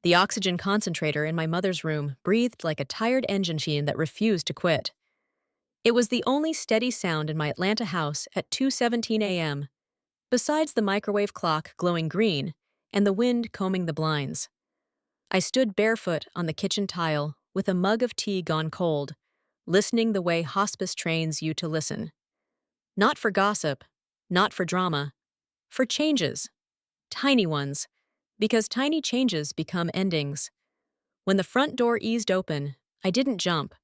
The oxygen concentrator in my mother's room breathed like a tired engine machine that refused to quit. It was the only steady sound in my Atlanta house at 2:17 a.m., besides the microwave clock glowing green and the wind combing the blinds. I stood barefoot on the kitchen tile with a mug of tea gone cold, listening the way hospice trains you to listen. Not for gossip, not for drama, for changes, tiny ones, because tiny changes become endings. When the front door eased open, I didn't jump.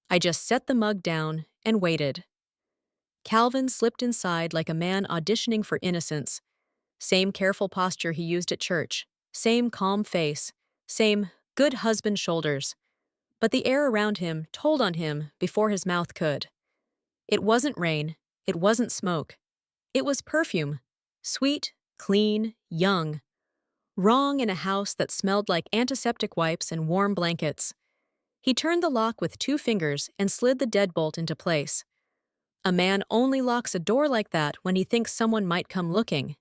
I just set the mug down and waited. Calvin slipped inside like a man auditioning for innocence. Same careful posture he used at church, same calm face, same good husband shoulders. But the air around him told on him before his mouth could. It wasn't rain, it wasn't smoke. It was perfume. Sweet, clean, young. Wrong in a house that smelled like antiseptic wipes and warm blankets. He turned the lock with 2 fingers and slid the deadbolt into place. A man only locks a door like that when he thinks someone might come looking.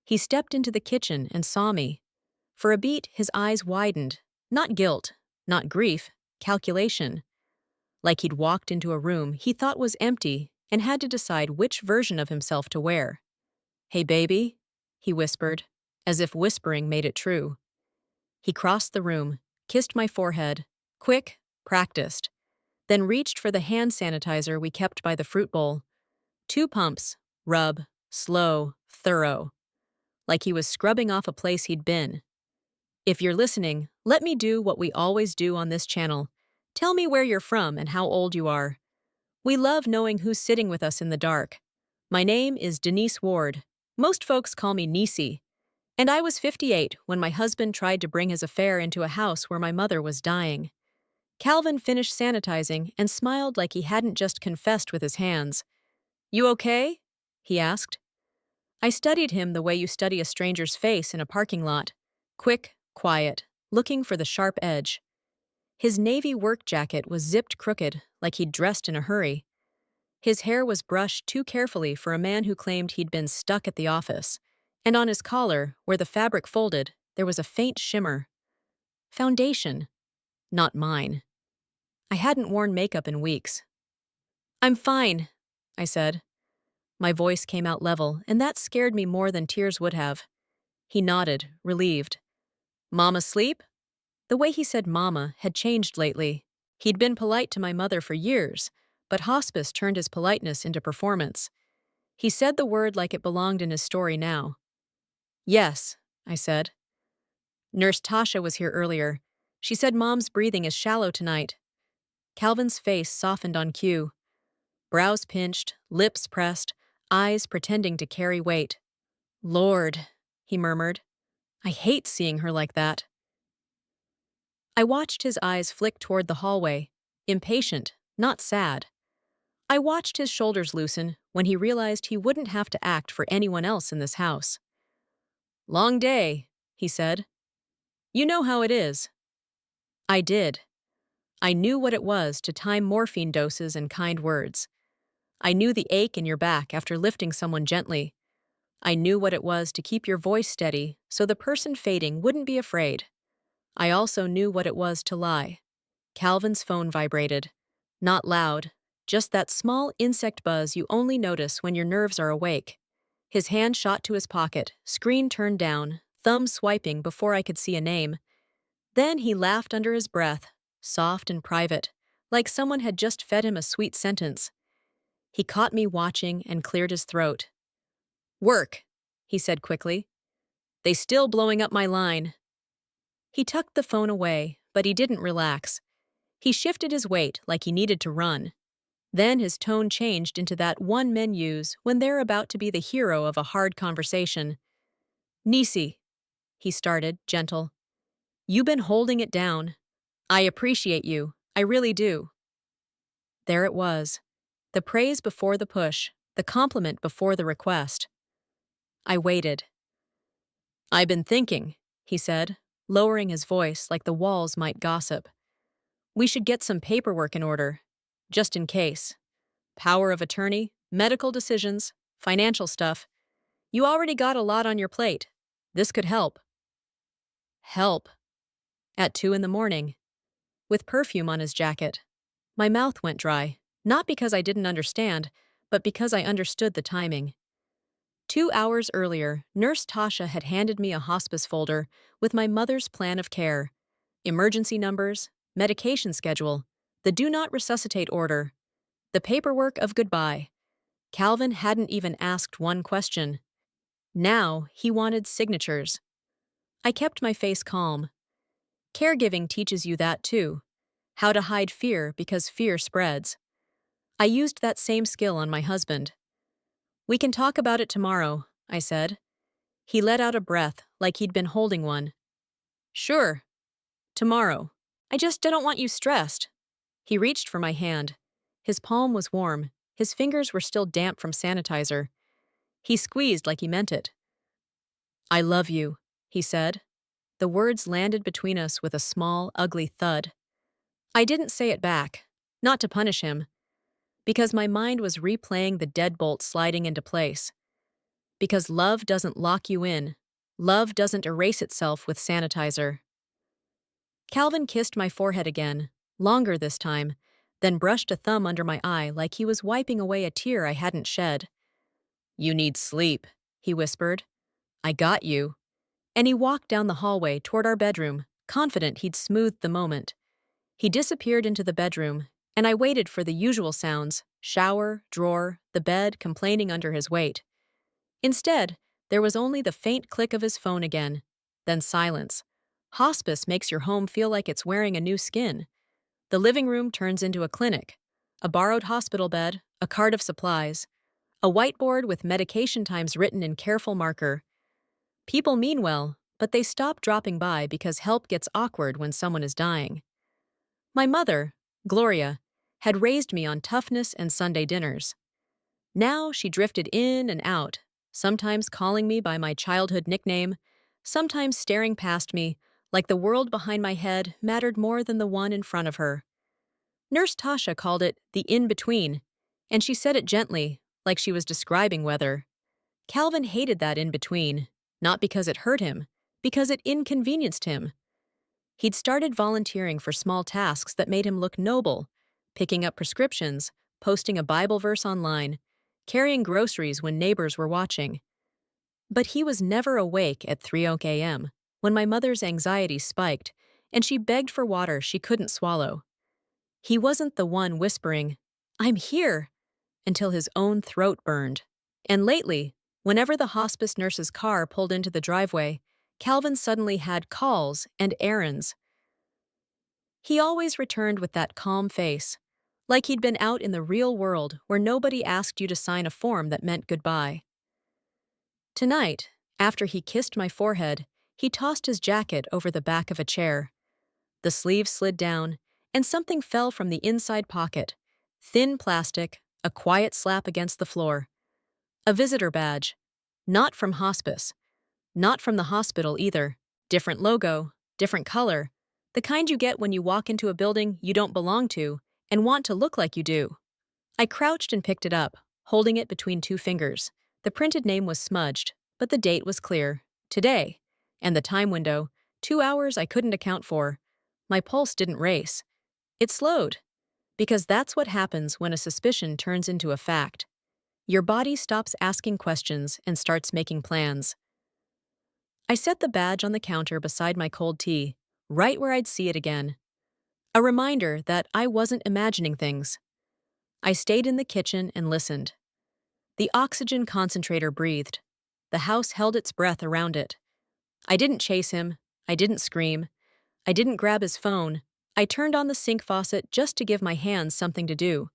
He stepped into the kitchen and saw me. For a beat, his eyes widened. Not guilt, not grief, calculation. Like he'd walked into a room he thought was empty and had to decide which version of himself to wear. "Hey, baby," he whispered, as if whispering made it true. He crossed the room, kissed my forehead, quick, practiced, then reached for the hand sanitizer we kept by the fruit bowl. 2 pumps, rub, slow, thorough. Like he was scrubbing off a place he'd been. If you're listening, let me do what we always do on this channel. Tell me where you're from and how old you are. We love knowing who's sitting with us in the dark. My name is Denise Ward. Most folks call me Niecy. And I was 58 when my husband tried to bring his affair into a house where my mother was dying. Calvin finished sanitizing and smiled like he hadn't just confessed with his hands. "You okay?" he asked. I studied him the way you study a stranger's face in a parking lot. Quick, quiet, looking for the sharp edge. His navy work jacket was zipped crooked, like he'd dressed in a hurry. His hair was brushed too carefully for a man who claimed he'd been stuck at the office, and on his collar, where the fabric folded, there was a faint shimmer. Foundation. Not mine. I hadn't worn makeup in weeks. "I'm fine," I said. My voice came out level, and that scared me more than tears would have. He nodded, relieved. "Mama sleep?" The way he said mama had changed lately. He'd been polite to my mother for years, but hospice turned his politeness into performance. He said the word like it belonged in his story now. "Yes," I said. "Nurse Tasha was here earlier. She said Mom's breathing is shallow tonight." Calvin's face softened on cue. Brows pinched, lips pressed, eyes pretending to carry weight. "Lord," he murmured. "I hate seeing her like that." I watched his eyes flick toward the hallway, impatient, not sad. I watched his shoulders loosen when he realized he wouldn't have to act for anyone else in this house. "Long day," he said. "You know how it is." I did. I knew what it was to time morphine doses and kind words. I knew the ache in your back after lifting someone gently. I knew what it was to keep your voice steady so the person fading wouldn't be afraid. I also knew what it was to lie. Calvin's phone vibrated. Not loud, just that small insect buzz you only notice when your nerves are awake. His hand shot to his pocket, screen turned down, thumb swiping before I could see a name. Then he laughed under his breath, soft and private, like someone had just fed him a sweet sentence. He caught me watching and cleared his throat. "Work," he said quickly. "They still blowing up my line." He tucked the phone away, but he didn't relax. He shifted his weight like he needed to run. Then his tone changed into that one men use when they're about to be the hero of a hard conversation. "Niecy," he started, gentle. "You been holding it down. I appreciate you. I really do." There it was. The praise before the push, the compliment before the request. I waited. "I been thinking," he said, lowering his voice like the walls might gossip. "We should get some paperwork in order, just in case. Power of attorney, medical decisions, financial stuff. You already got a lot on your plate. This could help." Help. At 2 in the morning, with perfume on his jacket. My mouth went dry, not because I didn't understand, but because I understood the timing. 2 hours earlier, Nurse Tasha had handed me a hospice folder with my mother's plan of care, emergency numbers, medication schedule, the do not resuscitate order, the paperwork of goodbye. Calvin hadn't even asked one question. Now he wanted signatures. I kept my face calm. Caregiving teaches you that too. How to hide fear because fear spreads. I used that same skill on my husband. We can talk about it tomorrow, I said. He let out a breath like he'd been holding one. Sure. Tomorrow. I just don't want you stressed. He reached for my hand. His palm was warm. His fingers were still damp from sanitizer. He squeezed like he meant it. I love you, he said. The words landed between us with a small, ugly thud. I didn't say it back, not to punish him, because my mind was replaying the deadbolt sliding into place. Because love doesn't lock you in. Love doesn't erase itself with sanitizer. Calvin kissed my forehead again, longer this time, then brushed a thumb under my eye like he was wiping away a tear I hadn't shed. You need sleep, he whispered. I got you. And he walked down the hallway toward our bedroom, confident he'd smoothed the moment. He disappeared into the bedroom, and I waited for the usual sounds, shower, drawer, the bed complaining under his weight. Instead, there was only the faint click of his phone again, then silence. Hospice makes your home feel like it's wearing a new skin. The living room turns into a clinic, a borrowed hospital bed, a cart of supplies, a whiteboard with medication times written in careful marker. People mean well, but they stop dropping by because help gets awkward when someone is dying. My mother, Gloria, had raised me on toughness and Sunday dinners. Now she drifted in and out, sometimes calling me by my childhood nickname, sometimes staring past me like the world behind my head mattered more than the one in front of her. Nurse Tasha called it the in-between, and she said it gently, like she was describing weather. Calvin hated that in-between, not because it hurt him, because it inconvenienced him. He'd started volunteering for small tasks that made him look noble, picking up prescriptions, posting a Bible verse online, carrying groceries when neighbors were watching. But he was never awake at 3 a.m., when my mother's anxiety spiked, and she begged for water she couldn't swallow. He wasn't the one whispering, "I'm here," until his own throat burned. And lately, whenever the hospice nurse's car pulled into the driveway, Calvin suddenly had calls and errands. He always returned with that calm face, like he'd been out in the real world where nobody asked you to sign a form that meant goodbye. Tonight, after he kissed my forehead, he tossed his jacket over the back of a chair. The sleeve slid down, and something fell from the inside pocket. Thin plastic, a quiet slap against the floor. A visitor badge. Not from hospice. Not from the hospital either. Different logo, different color. The kind you get when you walk into a building you don't belong to and want to look like you do. I crouched and picked it up, holding it between two fingers. The printed name was smudged, but the date was clear. Today. And the time window, 2 hours I couldn't account for. My pulse didn't race. It slowed. Because that's what happens when a suspicion turns into a fact. Your body stops asking questions and starts making plans. I set the badge on the counter beside my cold tea, right where I'd see it again. A reminder that I wasn't imagining things. I stayed in the kitchen and listened. The oxygen concentrator breathed. The house held its breath around it. I didn't chase him. I didn't scream. I didn't grab his phone. I turned on the sink faucet just to give my hands something to do.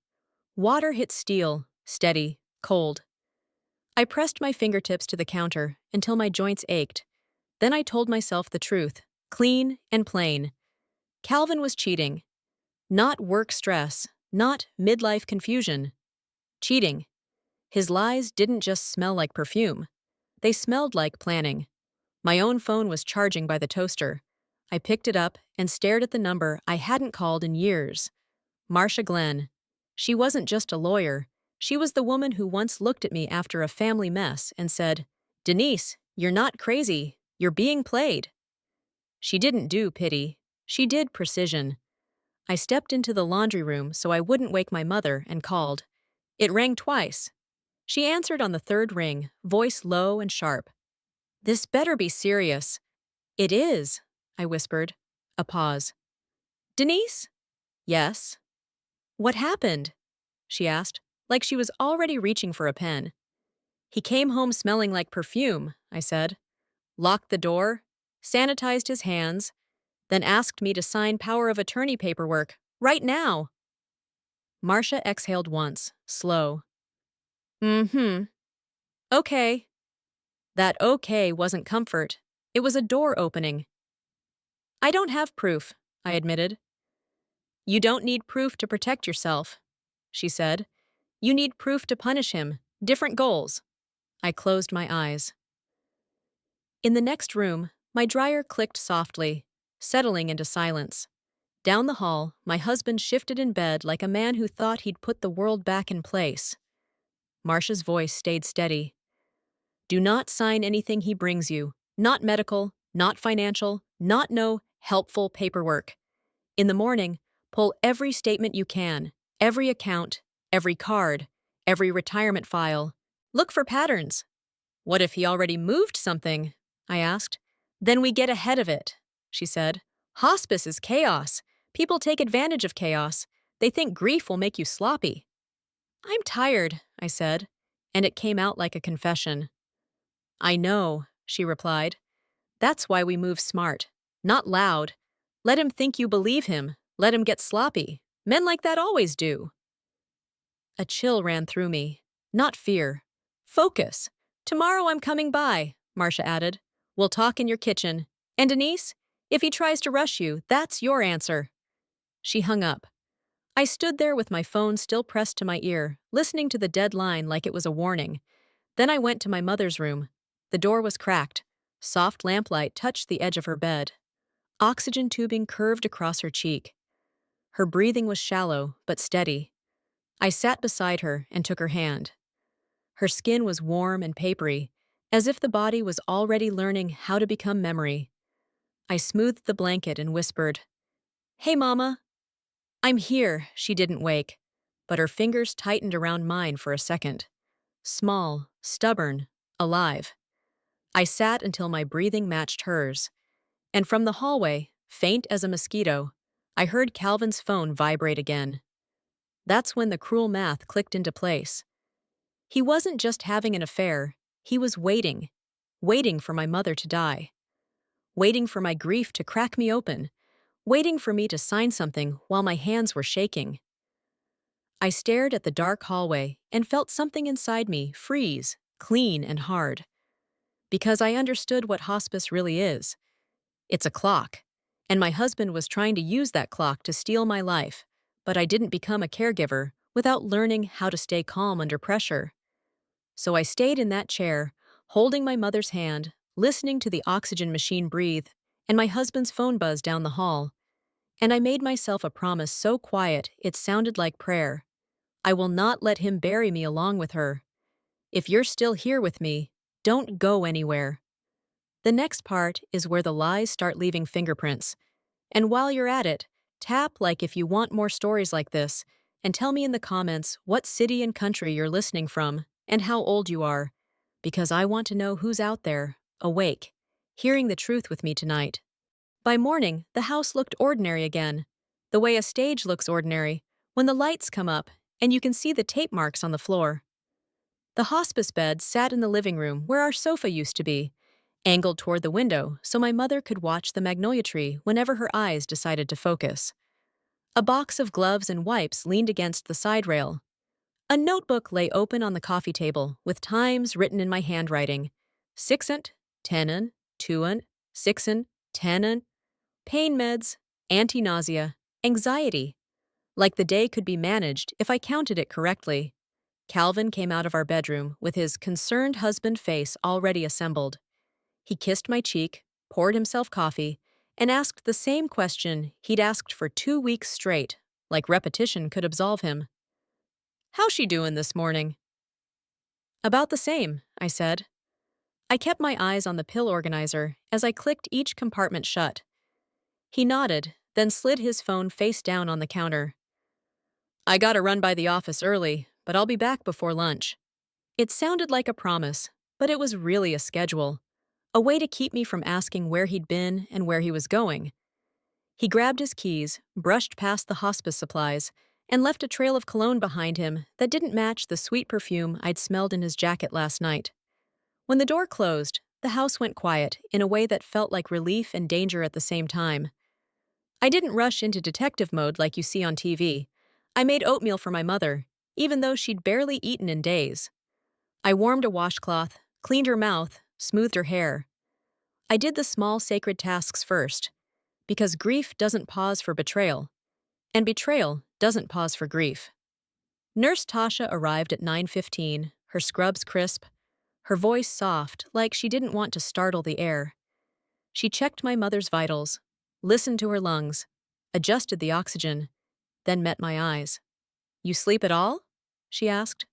Water hit steel, steady, cold. I pressed my fingertips to the counter until my joints ached. Then I told myself the truth, clean and plain. Calvin was cheating. Not work stress, not midlife confusion. Cheating. His lies didn't just smell like perfume. They smelled like planning. My own phone was charging by the toaster. I picked it up and stared at the number I hadn't called in years. Marcia Glenn. She wasn't just a lawyer. She was the woman who once looked at me after a family mess and said, "Denise, you're not crazy. You're being played." She didn't do pity. She did precision. I stepped into the laundry room so I wouldn't wake my mother and called. It rang twice. She answered on the third ring, voice low and sharp. "This better be serious." "It is," I whispered. A pause. "Denise?" "Yes." "What happened?" she asked, like she was already reaching for a pen. "He came home smelling like perfume," I said. "Locked the door, sanitized his hands, then asked me to sign power of attorney paperwork, right now." Marcia exhaled once, slow. "Mm-hmm. Okay." That okay wasn't comfort. It was a door opening. "I don't have proof," I admitted. "You don't need proof to protect yourself," she said. "You need proof to punish him. Different goals." I closed my eyes. In the next room, my dryer clicked softly, settling into silence. Down the hall, my husband shifted in bed like a man who thought he'd put the world back in place. Marcia's voice stayed steady. "Do not sign anything he brings you. Not medical, not financial, not no helpful paperwork. In the morning, pull every statement you can, every account, every card, every retirement file. Look for patterns." "What if he already moved something?" I asked. "Then we get ahead of it," she said. "Hospice is chaos. People take advantage of chaos. They think grief will make you sloppy." "I'm tired," I said, and it came out like a confession. "I know," she replied. "That's why we move smart. Not loud. Let him think you believe him. Let him get sloppy. Men like that always do." A chill ran through me. Not fear. Focus. "Tomorrow I'm coming by," Marcia added. "We'll talk in your kitchen. And Denise, if he tries to rush you, that's your answer." She hung up. I stood there with my phone still pressed to my ear, listening to the dead line like it was a warning. Then I went to my mother's room. The door was cracked. Soft lamplight touched the edge of her bed. Oxygen tubing curved across her cheek. Her breathing was shallow, but steady. I sat beside her and took her hand. Her skin was warm and papery, as if the body was already learning how to become memory. I smoothed the blanket and whispered, "Hey, Mama." "I'm here." She didn't wake, but her fingers tightened around mine for a second. Small, stubborn, alive. I sat until my breathing matched hers, and from the hallway, faint as a mosquito, I heard Calvin's phone vibrate again. That's when the cruel math clicked into place. He wasn't just having an affair, he was waiting. Waiting for my mother to die. Waiting for my grief to crack me open. Waiting for me to sign something while my hands were shaking. I stared at the dark hallway and felt something inside me freeze, clean and hard. Because I understood what hospice really is. It's a clock. And my husband was trying to use that clock to steal my life, but I didn't become a caregiver without learning how to stay calm under pressure. So I stayed in that chair, holding my mother's hand, listening to the oxygen machine breathe, and my husband's phone buzz down the hall. And I made myself a promise so quiet it sounded like prayer. I will not let him bury me along with her. If you're still here with me, don't go anywhere. The next part is where the lies start leaving fingerprints. And while you're at it, tap like if you want more stories like this, and tell me in the comments what city and country you're listening from and how old you are, because I want to know who's out there, awake, hearing the truth with me tonight. By morning, the house looked ordinary again, the way a stage looks ordinary when the lights come up and you can see the tape marks on the floor. The hospice bed sat in the living room where our sofa used to be, angled toward the window so my mother could watch the magnolia tree whenever her eyes decided to focus. A box of gloves and wipes leaned against the side rail. A notebook lay open on the coffee table with times written in my handwriting. 6ant, 10ant, 2ant, 6ant, 10ant. Pain meds, anti-nausea, anxiety. Like the day could be managed if I counted it correctly. Calvin came out of our bedroom with his concerned husband face already assembled. He kissed my cheek, poured himself coffee, and asked the same question he'd asked for 2 weeks straight, like repetition could absolve him. "How's she doing this morning?" "About the same," I said. I kept my eyes on the pill organizer as I clicked each compartment shut, He nodded, then slid his phone face down on the counter. I gotta run by the office early, but I'll be back before lunch. It sounded like a promise, but it was really a schedule. A way to keep me from asking where he'd been and where he was going. He grabbed his keys, brushed past the hospice supplies, and left a trail of cologne behind him that didn't match the sweet perfume I'd smelled in his jacket last night. When the door closed, the house went quiet in a way that felt like relief and danger at the same time. I didn't rush into detective mode like you see on TV. I made oatmeal for my mother, even though she'd barely eaten in days. I warmed a washcloth, cleaned her mouth, smoothed her hair. I did the small sacred tasks first, because grief doesn't pause for betrayal, and betrayal doesn't pause for grief. Nurse Tasha arrived at 9:15, her scrubs crisp, her voice soft, like she didn't want to startle the air. She checked my mother's vitals, listened to her lungs, adjusted the oxygen, then met my eyes. You sleep at all? She asked.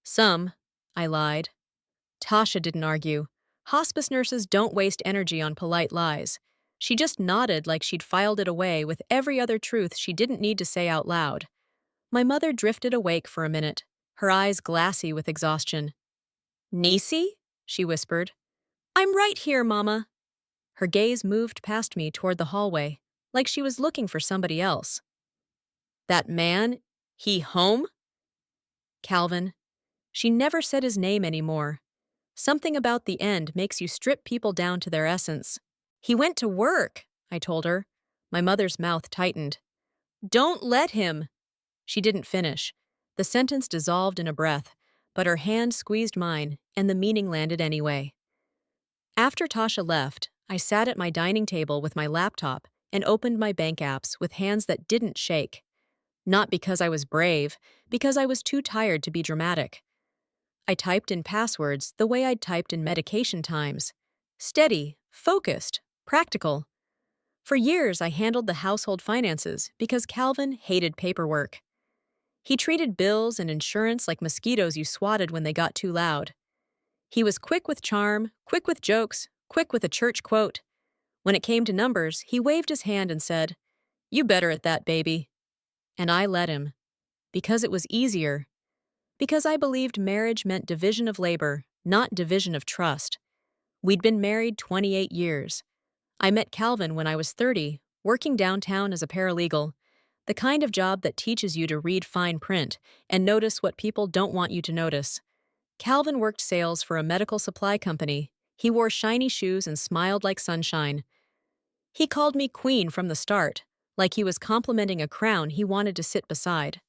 Some, I lied. Tasha didn't argue. Hospice nurses don't waste energy on polite lies. She just nodded like she'd filed it away with every other truth she didn't need to say out loud. My mother drifted awake for a minute, her eyes glassy with exhaustion. Niecy? She whispered. I'm right here, Mama. Her gaze moved past me toward the hallway, like she was looking for somebody else. That man? He home? Calvin. She never said his name anymore. Something about the end makes you strip people down to their essence. He went to work, I told her. My mother's mouth tightened. Don't let him. She didn't finish. The sentence dissolved in a breath, but her hand squeezed mine, and the meaning landed anyway. After Tasha left, I sat at my dining table with my laptop and opened my bank apps with hands that didn't shake. Not because I was brave, because I was too tired to be dramatic. I typed in passwords the way I'd typed in medication times. Steady, focused, practical. For years, I handled the household finances because Calvin hated paperwork. He treated bills and insurance like mosquitoes you swatted when they got too loud. He was quick with charm, quick with jokes, quick with a church quote. When it came to numbers, he waved his hand and said, You better at that, baby. And I let him. Because it was easier. Because I believed marriage meant division of labor, not division of trust. We'd been married 28 years. I met Calvin when I was 30, working downtown as a paralegal, the kind of job that teaches you to read fine print and notice what people don't want you to notice. Calvin worked sales for a medical supply company. He wore shiny shoes and smiled like sunshine. He called me queen from the start, like he was complimenting a crown he wanted to sit beside.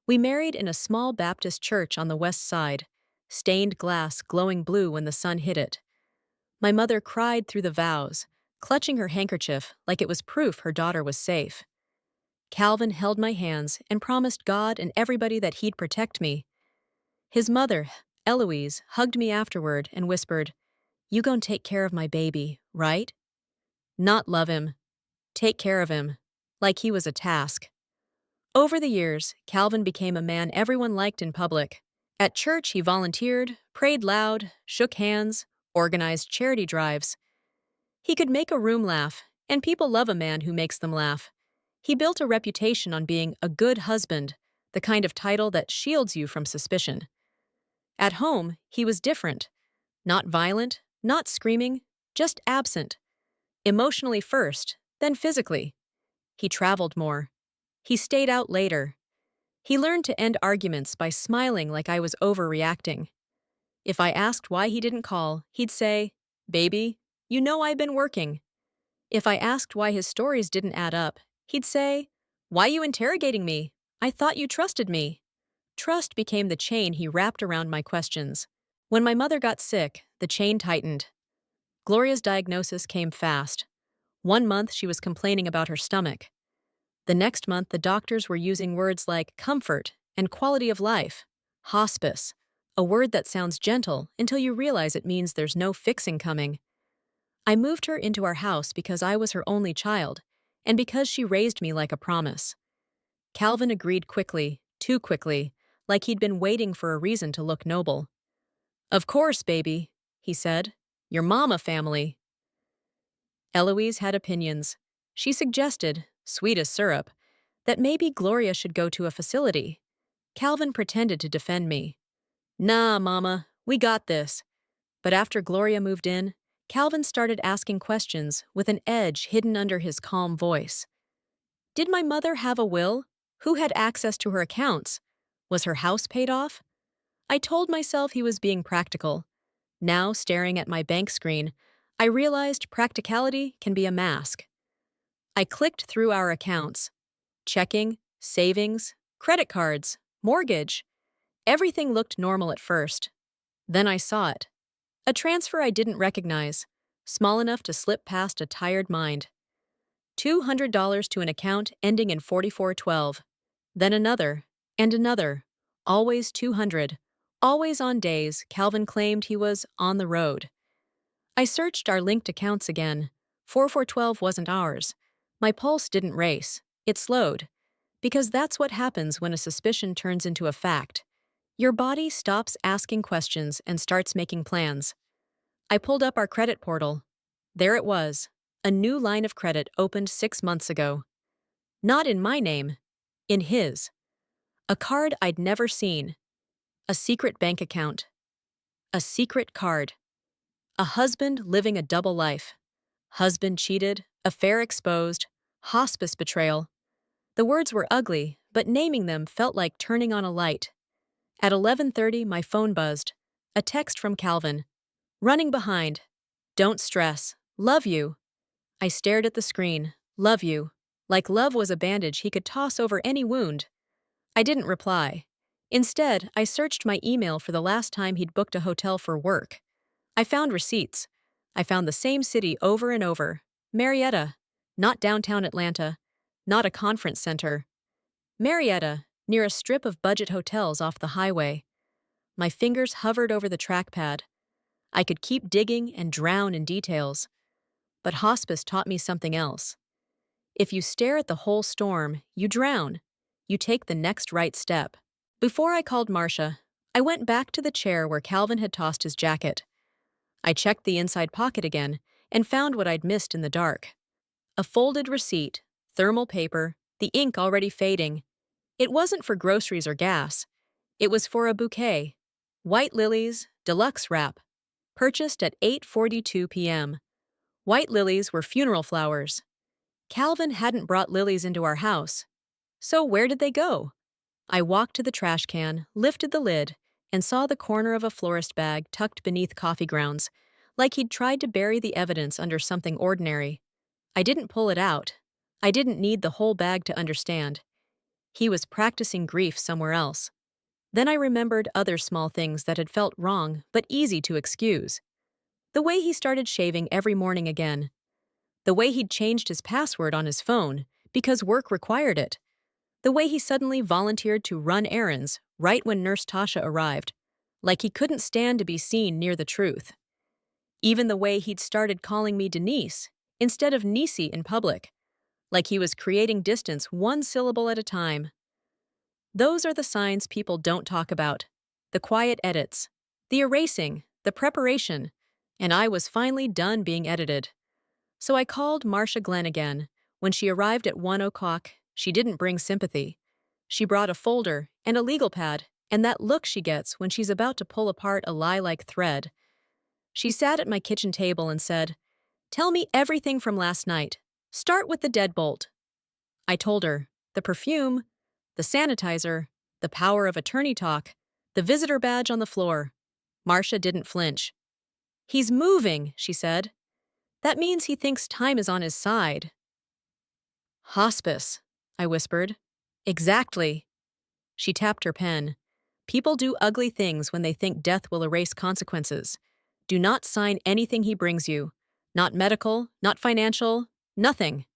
We married in a small Baptist church on the west side, stained glass glowing blue when the sun hit it. My mother cried through the vows, clutching her handkerchief like it was proof her daughter was safe. Calvin held my hands and promised God and everybody that he'd protect me. His mother, Eloise, hugged me afterward and whispered, You gon' take care of my baby, right? Not love him. Take care of him. Like he was a task. Over the years, Calvin became a man everyone liked in public. At church, he volunteered, prayed loud, shook hands, organized charity drives. He could make a room laugh, and people love a man who makes them laugh. He built a reputation on being a good husband, the kind of title that shields you from suspicion. At home, he was different. Not violent, not screaming, just absent. Emotionally first, then physically. He traveled more. He stayed out later. He learned to end arguments by smiling like I was overreacting. If I asked why he didn't call, he'd say, Baby, you know I've been working. If I asked why his stories didn't add up, he'd say, Why you interrogating me? I thought you trusted me. Trust became the chain he wrapped around my questions. When my mother got sick, the chain tightened. Gloria's diagnosis came fast. 1 month she was complaining about her stomach. The next month the doctors were using words like comfort and quality of life, hospice, a word that sounds gentle until you realize it means there's no fixing coming. I moved her into our house because I was her only child, and because she raised me like a promise. Calvin agreed quickly, too quickly, like he'd been waiting for a reason to look noble. Of course, baby, he said. Your mama family. Eloise had opinions. She suggested, sweet as syrup, that maybe Gloria should go to a facility. Calvin pretended to defend me. Nah, Mama, we got this. But after Gloria moved in, Calvin started asking questions with an edge hidden under his calm voice. Did my mother have a will? Who had access to her accounts? Was her house paid off? I told myself he was being practical. Now, staring at my bank screen, I realized practicality can be a mask. I clicked through our accounts. Checking, savings, credit cards, mortgage. Everything looked normal at first. Then I saw it. A transfer I didn't recognize, small enough to slip past a tired mind. $200 to an account ending in 4412. Then another, and another. Always 200. Always on days Calvin claimed he was on the road. I searched our linked accounts again. 4412 wasn't ours. My pulse didn't race. It slowed. Because that's what happens when a suspicion turns into a fact. Your body stops asking questions and starts making plans. I pulled up our credit portal. There it was. A new line of credit opened 6 months ago. Not in my name. In his. A card I'd never seen. A secret bank account. A secret card. A husband living a double life. Husband cheated, affair exposed, hospice betrayal. The words were ugly, but naming them felt like turning on a light. At 11:30, my phone buzzed. A text from Calvin. Running behind. Don't stress. Love you. I stared at the screen. Love you. Like love was a bandage he could toss over any wound. I didn't reply. Instead, I searched my email for the last time he'd booked a hotel for work. I found receipts. I found the same city over and over. Marietta. Not downtown Atlanta. Not a conference center. Marietta, near a strip of budget hotels off the highway. My fingers hovered over the trackpad. I could keep digging and drown in details. But hospice taught me something else. If you stare at the whole storm, you drown. You take the next right step. Before I called Marcia, I went back to the chair where Calvin had tossed his jacket. I checked the inside pocket again and found what I'd missed in the dark. A folded receipt, thermal paper, the ink already fading. It wasn't for groceries or gas. It was for a bouquet. White lilies, deluxe wrap. Purchased at 8:42 p.m. White lilies were funeral flowers. Calvin hadn't brought lilies into our house. So where did they go? I walked to the trash can, lifted the lid, and saw the corner of a florist bag tucked beneath coffee grounds, like he'd tried to bury the evidence under something ordinary. I didn't pull it out. I didn't need the whole bag to understand. He was practicing grief somewhere else. Then I remembered other small things that had felt wrong but easy to excuse. The way he started shaving every morning again. The way he'd changed his password on his phone because work required it. The way he suddenly volunteered to run errands right when Nurse Tasha arrived, like he couldn't stand to be seen near the truth. Even the way he'd started calling me Denise instead of Niecy in public, like he was creating distance one syllable at a time. Those are the signs people don't talk about. The quiet edits, the erasing, the preparation, and I was finally done being edited. So I called Marcia Glenn again. When she arrived at 1 o'clock, she didn't bring sympathy. She brought a folder and a legal pad and that look she gets when she's about to pull apart a lie-like thread. She sat at my kitchen table and said, "Tell me everything from last night. Start with the deadbolt." I told her, the perfume, the sanitizer, the power of attorney talk, the visitor badge on the floor. Marcia didn't flinch. "He's moving," she said. "That means he thinks time is on his side." "Hospice," I whispered. "Exactly." She tapped her pen. "People do ugly things when they think death will erase consequences. Do not sign anything he brings you. Not medical, not financial, nothing."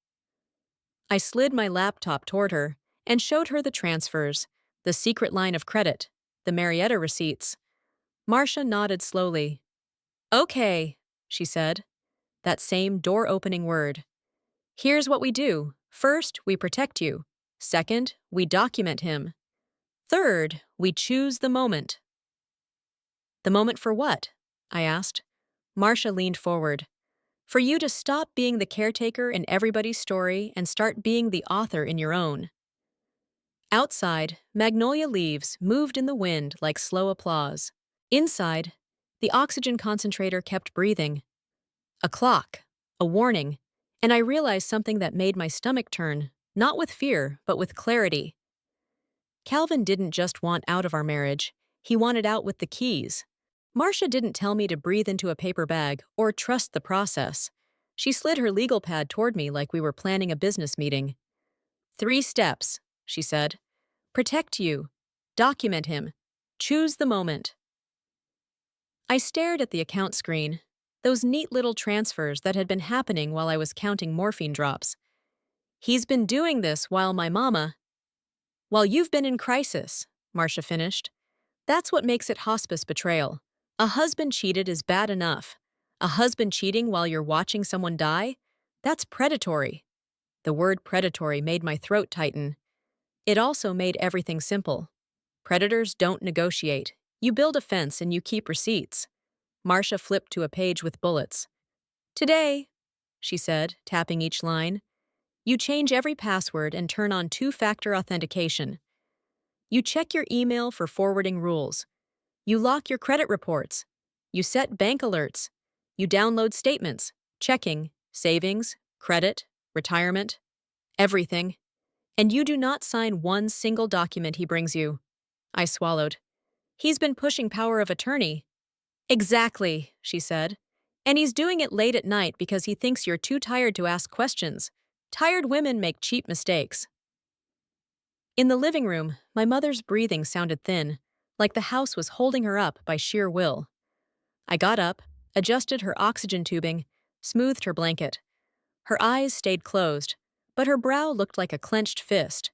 I slid my laptop toward her and showed her the transfers, the secret line of credit, the Marietta receipts. Marcia nodded slowly. "Okay," she said. That same door-opening word. "Here's what we do. First, we protect you. Second, we document him. Third, we choose the moment." "The moment for what?" I asked. Marcia leaned forward. For you to stop being the caretaker in everybody's story and start being the author in your own. Outside, magnolia leaves moved in the wind like slow applause. Inside, the oxygen concentrator kept breathing. A clock, a warning, and I realized something that made my stomach turn, not with fear, but with clarity. Calvin didn't just want out of our marriage, he wanted out with the keys. Marcia didn't tell me to breathe into a paper bag or trust the process. She slid her legal pad toward me like we were planning a business meeting. 3 steps, she said. Protect you. Document him. Choose the moment. I stared at the account screen, those neat little transfers that had been happening while I was counting morphine drops. He's been doing this while you've been in crisis, Marcia finished. That's what makes it hospice betrayal. A husband cheated is bad enough. A husband cheating while you're watching someone die? That's predatory. The word predatory made my throat tighten. It also made everything simple. Predators don't negotiate. You build a fence and you keep receipts. Marcia flipped to a page with bullets. Today, she said, tapping each line, you change every password and turn on 2-factor authentication. You check your email for forwarding rules. You lock your credit reports. You set bank alerts. You download statements, checking, savings, credit, retirement, everything. And you do not sign one single document he brings you. I swallowed. He's been pushing power of attorney. Exactly, she said. And he's doing it late at night because he thinks you're too tired to ask questions. Tired women make cheap mistakes. In the living room, my mother's breathing sounded thin, like the house was holding her up by sheer will. I got up, adjusted her oxygen tubing, smoothed her blanket. Her eyes stayed closed, but her brow looked like a clenched fist.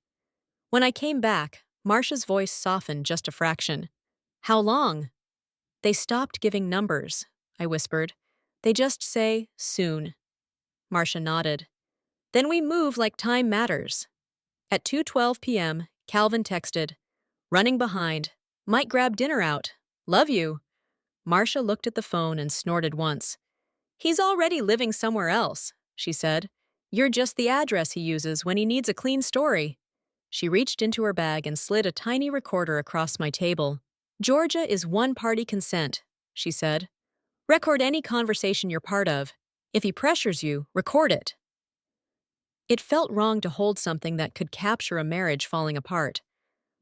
When I came back, Marcia's voice softened just a fraction. How long? They stopped giving numbers, I whispered. They just say, soon. Marcia nodded. Then we move like time matters. At 2:12 p.m., Calvin texted, running behind, might grab dinner out. Love you. Marcia looked at the phone and snorted once. He's already living somewhere else, she said. You're just the address he uses when he needs a clean story. She reached into her bag and slid a tiny recorder across my table. Georgia is one-party consent, she said. Record any conversation you're part of. If he pressures you, record it. It felt wrong to hold something that could capture a marriage falling apart.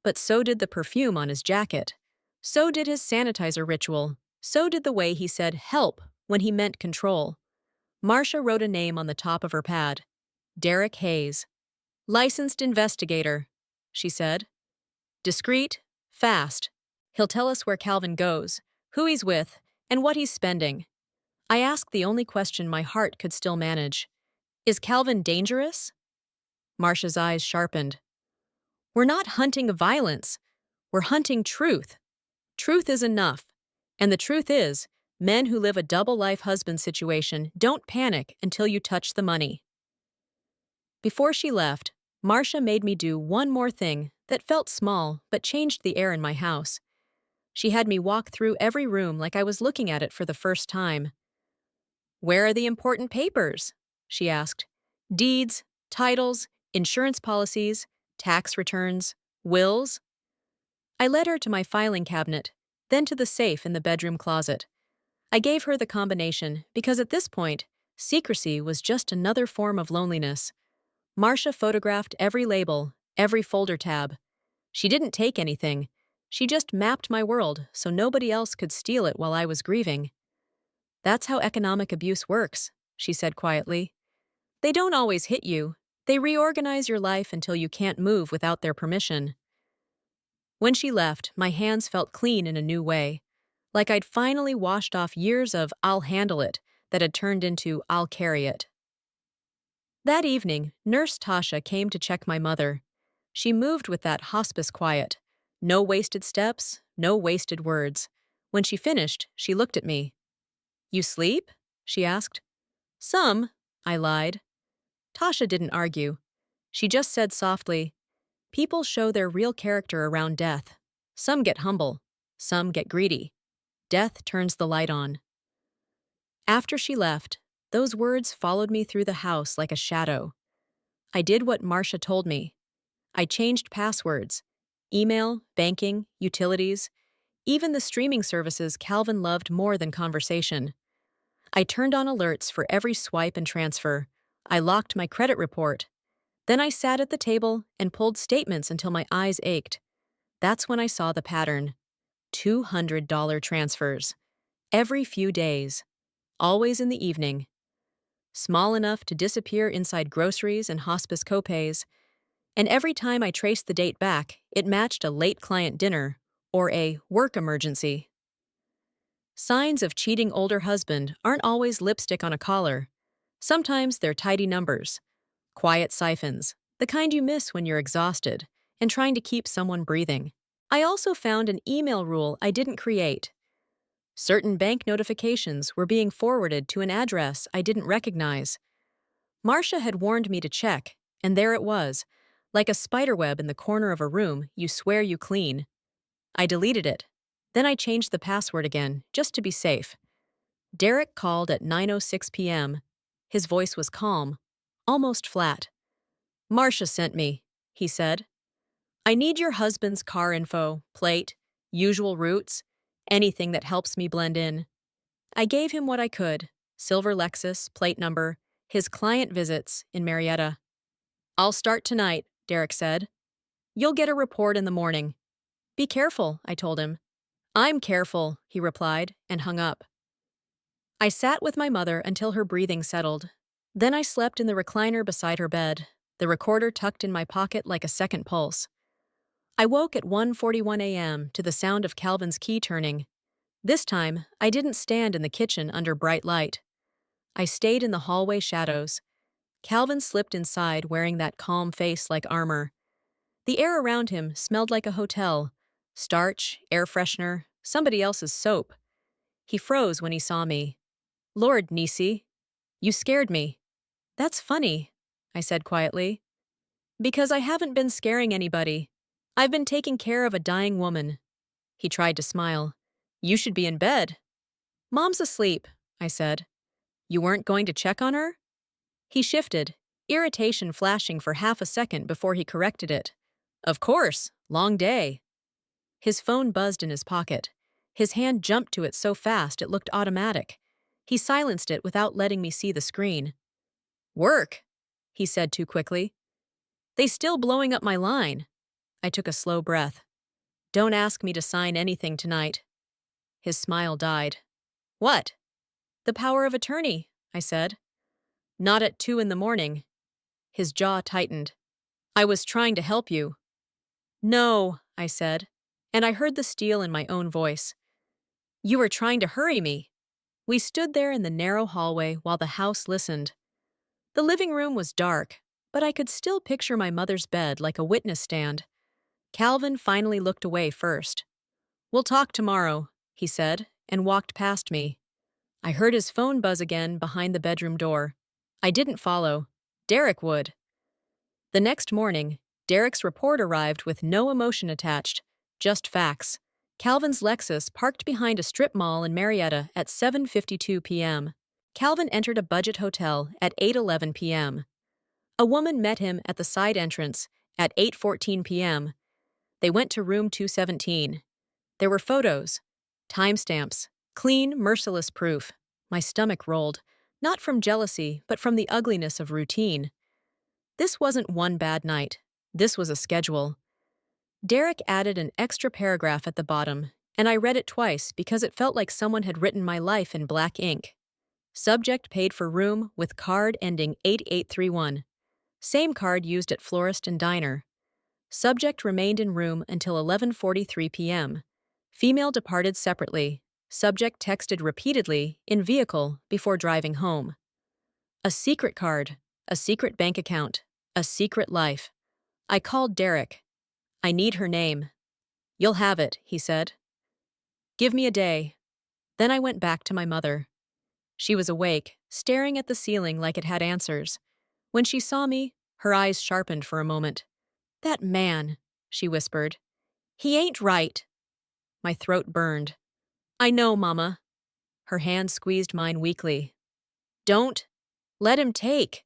But so did the perfume on his jacket. So did his sanitizer ritual. So did the way he said help when he meant control. Marcia wrote a name on the top of her pad. Derek Hayes. Licensed investigator, she said. Discreet, fast. He'll tell us where Calvin goes, who he's with, and what he's spending. I asked the only question my heart could still manage. Is Calvin dangerous? Marcia's eyes sharpened. We're not hunting violence. We're hunting truth. Truth is enough. And the truth is, men who live a double-life husband situation don't panic until you touch the money. Before she left, Marcia made me do one more thing that felt small but changed the air in my house. She had me walk through every room like I was looking at it for the first time. Where are the important papers? She asked. Deeds, titles, insurance policies, tax returns, wills? I led her to my filing cabinet, then to the safe in the bedroom closet. I gave her the combination because at this point, secrecy was just another form of loneliness. Marcia photographed every label, every folder tab. She didn't take anything. She just mapped my world so nobody else could steal it while I was grieving. That's how economic abuse works, she said quietly. They don't always hit you. They reorganize your life until you can't move without their permission. When she left, my hands felt clean in a new way, like I'd finally washed off years of I'll handle it that had turned into I'll carry it. That evening, Nurse Tasha came to check my mother. She moved with that hospice quiet. No wasted steps, no wasted words. When she finished, she looked at me. You sleep? She asked. Some, I lied. Tasha didn't argue. She just said softly, people show their real character around death. Some get humble. Some get greedy. Death turns the light on. After she left, the Those words followed me through the house like a shadow. I did what Marcia told me. I changed passwords, email, banking, utilities, even the streaming services Calvin loved more than conversation. I turned on alerts for every swipe and transfer. I locked my credit report. Then I sat at the table and pulled statements until my eyes ached. That's when I saw the pattern. $200 transfers. Every few days. Always in the evening. Small enough to disappear inside groceries and hospice copays. And every time I traced the date back, it matched a late client dinner or a work emergency. Signs of cheating older husband aren't always lipstick on a collar. Sometimes they're tidy numbers, quiet siphons, the kind you miss when you're exhausted and trying to keep someone breathing. I also found an email rule I didn't create. Certain bank notifications were being forwarded to an address I didn't recognize. Marcia had warned me to check, and there it was, like a spiderweb in the corner of a room you swear you clean. I deleted it. Then I changed the password again, just to be safe. Derek called at 9:06 p.m. His voice was calm, almost flat. "Marcia sent me," he said. "I need your husband's car info, plate, usual routes, anything that helps me blend in." I gave him what I could: silver Lexus, plate number, his client visits in Marietta. "I'll start tonight," Derek said. "You'll get a report in the morning." "Be careful," I told him. "I'm careful," he replied, and hung up. I sat with my mother until her breathing settled. Then I slept in the recliner beside her bed, the recorder tucked in my pocket like a second pulse. I woke at 1:41 a.m. to the sound of Calvin's key turning. This time, I didn't stand in the kitchen under bright light. I stayed in the hallway shadows. Calvin slipped inside wearing that calm face like armor. The air around him smelled like a hotel. Starch, air freshener, somebody else's soap. He froze when he saw me. "Lord, Niecy, you scared me." "That's funny," I said quietly. "Because I haven't been scaring anybody. I've been taking care of a dying woman." He tried to smile. "You should be in bed." "Mom's asleep," I said. "You weren't going to check on her?" He shifted, irritation flashing for half a second before he corrected it. "Of course, long day." His phone buzzed in his pocket. His hand jumped to it so fast it looked automatic. He silenced it without letting me see the screen. "Work," he said too quickly. "They still blowing up my line." I took a slow breath. "Don't ask me to sign anything tonight." His smile died. "What?" "The power of attorney," I said. "Not at 2 in the morning." His jaw tightened. "I was trying to help you." "No," I said, and I heard the steel in my own voice. "You were trying to hurry me." We stood there in the narrow hallway while the house listened. The living room was dark, but I could still picture my mother's bed like a witness stand. Calvin finally looked away first. "We'll talk tomorrow," he said, and walked past me. I heard his phone buzz again behind the bedroom door. I didn't follow. Derek would. The next morning, Derek's report arrived with no emotion attached, just facts. Calvin's Lexus parked behind a strip mall in Marietta at 7:52 p.m. Calvin entered a budget hotel at 8:11 p.m. A woman met him at the side entrance at 8:14 p.m. They went to room 217. There were photos, timestamps, clean, merciless proof. My stomach rolled, not from jealousy, but from the ugliness of routine. This wasn't one bad night. This was a schedule. Derek added an extra paragraph at the bottom, and I read it twice because it felt like someone had written my life in black ink. Subject paid for room with card ending 8831. Same card used at florist and diner. Subject remained in room until 11:43 p.m. Female departed separately. Subject texted repeatedly in vehicle before driving home. A secret card, a secret bank account, a secret life. I called Derek. "I need her name." "You'll have it," he said. "Give me a day." Then I went back to my mother. She was awake, staring at the ceiling like it had answers. When she saw me, her eyes sharpened for a moment. "That man," she whispered. "He ain't right." My throat burned. "I know, Mama." Her hand squeezed mine weakly. Don't let him take.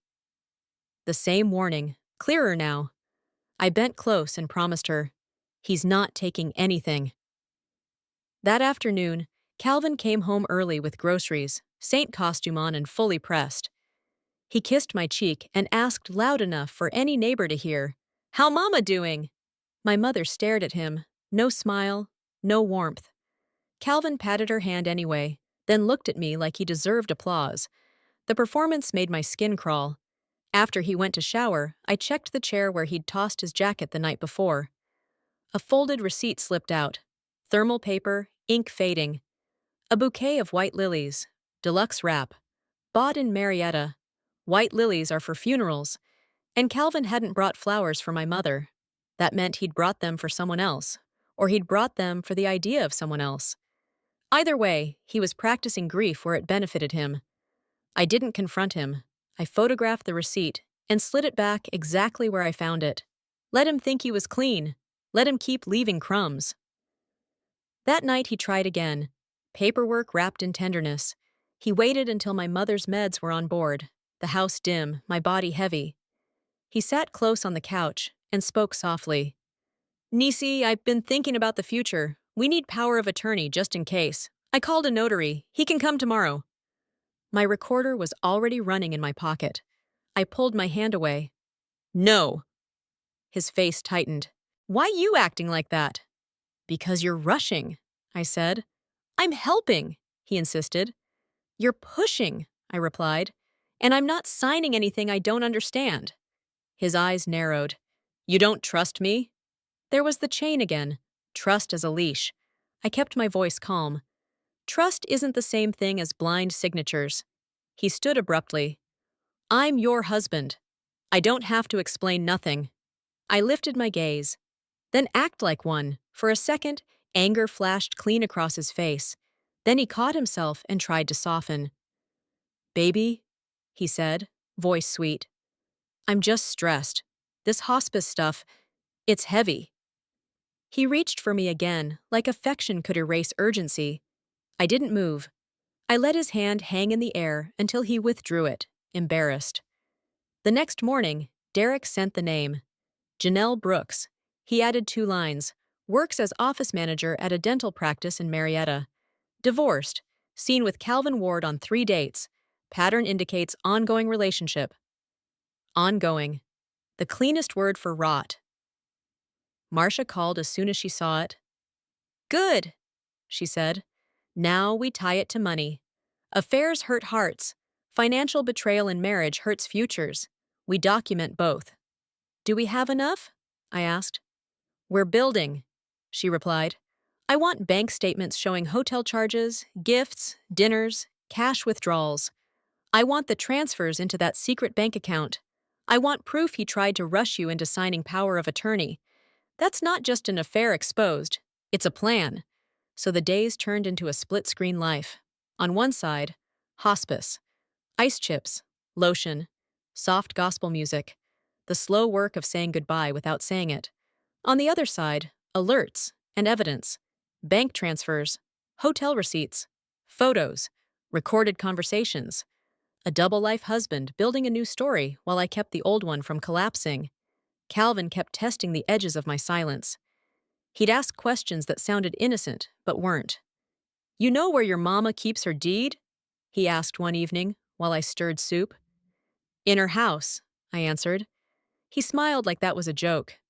The same warning, clearer now. I bent close and promised her, he's not taking anything. That afternoon, Calvin came home early with groceries, saint costume on and fully pressed. He kissed my cheek and asked loud enough for any neighbor to hear, "How Mama doing?" My mother stared at him, no smile, no warmth. Calvin patted her hand anyway, then looked at me like he deserved applause. The performance made my skin crawl. After he went to shower, I checked the chair where he'd tossed his jacket the night before. A folded receipt slipped out. Thermal paper, ink fading. A bouquet of white lilies. Deluxe wrap. Bought in Marietta. White lilies are for funerals. And Calvin hadn't brought flowers for my mother. That meant he'd brought them for someone else. Or he'd brought them for the idea of someone else. Either way, he was practicing grief where it benefited him. I didn't confront him. I photographed the receipt and slid it back exactly where I found it. Let him think he was clean. Let him keep leaving crumbs. That night he tried again. Paperwork wrapped in tenderness. He waited until my mother's meds were on board, the house dim, my body heavy. He sat close on the couch and spoke softly. "Niecy, I've been thinking about the future. We need power of attorney just in case. I called a notary. He can come tomorrow." My recorder was already running in my pocket. I pulled my hand away. "No." His face tightened. "Why you acting like that?" "Because you're rushing," I said. "I'm helping," he insisted. "You're pushing," I replied. "And I'm not signing anything I don't understand." His eyes narrowed. "You don't trust me?" There was the chain again. Trust as a leash. I kept my voice calm. Trust isn't the same thing as blind signatures. He stood abruptly. "I'm your husband. I don't have to explain nothing." I lifted my gaze. "Then act like one." For a second, anger flashed clean across his face. Then he caught himself and tried to soften. "Baby," he said, voice sweet. "I'm just stressed. This hospice stuff, it's heavy." He reached for me again, like affection could erase urgency. I didn't move. I let his hand hang in the air until he withdrew it, embarrassed. The next morning, Derek sent the name. Janelle Brooks. He added 2 lines. Works as office manager at a dental practice in Marietta. Divorced. Seen with Calvin Ward on 3 dates. Pattern indicates ongoing relationship. Ongoing. The cleanest word for rot. Marcia called as soon as she saw it. "Good," she said. "Now we tie it to money. Affairs hurt hearts. Financial betrayal in marriage hurts futures. We document both." "Do we have enough?" I asked. "We're building," she replied. "I want bank statements showing hotel charges, gifts, dinners, cash withdrawals. I want the transfers into that secret bank account. I want proof he tried to rush you into signing power of attorney. That's not just an affair exposed. It's a plan." So the days turned into a split-screen life. On one side, hospice. Ice chips, lotion, soft gospel music. The slow work of saying goodbye without saying it. On the other side, alerts and evidence. Bank transfers, hotel receipts, photos, recorded conversations. A double-life husband building a new story while I kept the old one from collapsing. Calvin kept testing the edges of my silence. He'd ask questions that sounded innocent, but weren't. "You know where your mama keeps her deed?" he asked one evening while I stirred soup. "In her house," I answered. He smiled like that was a joke.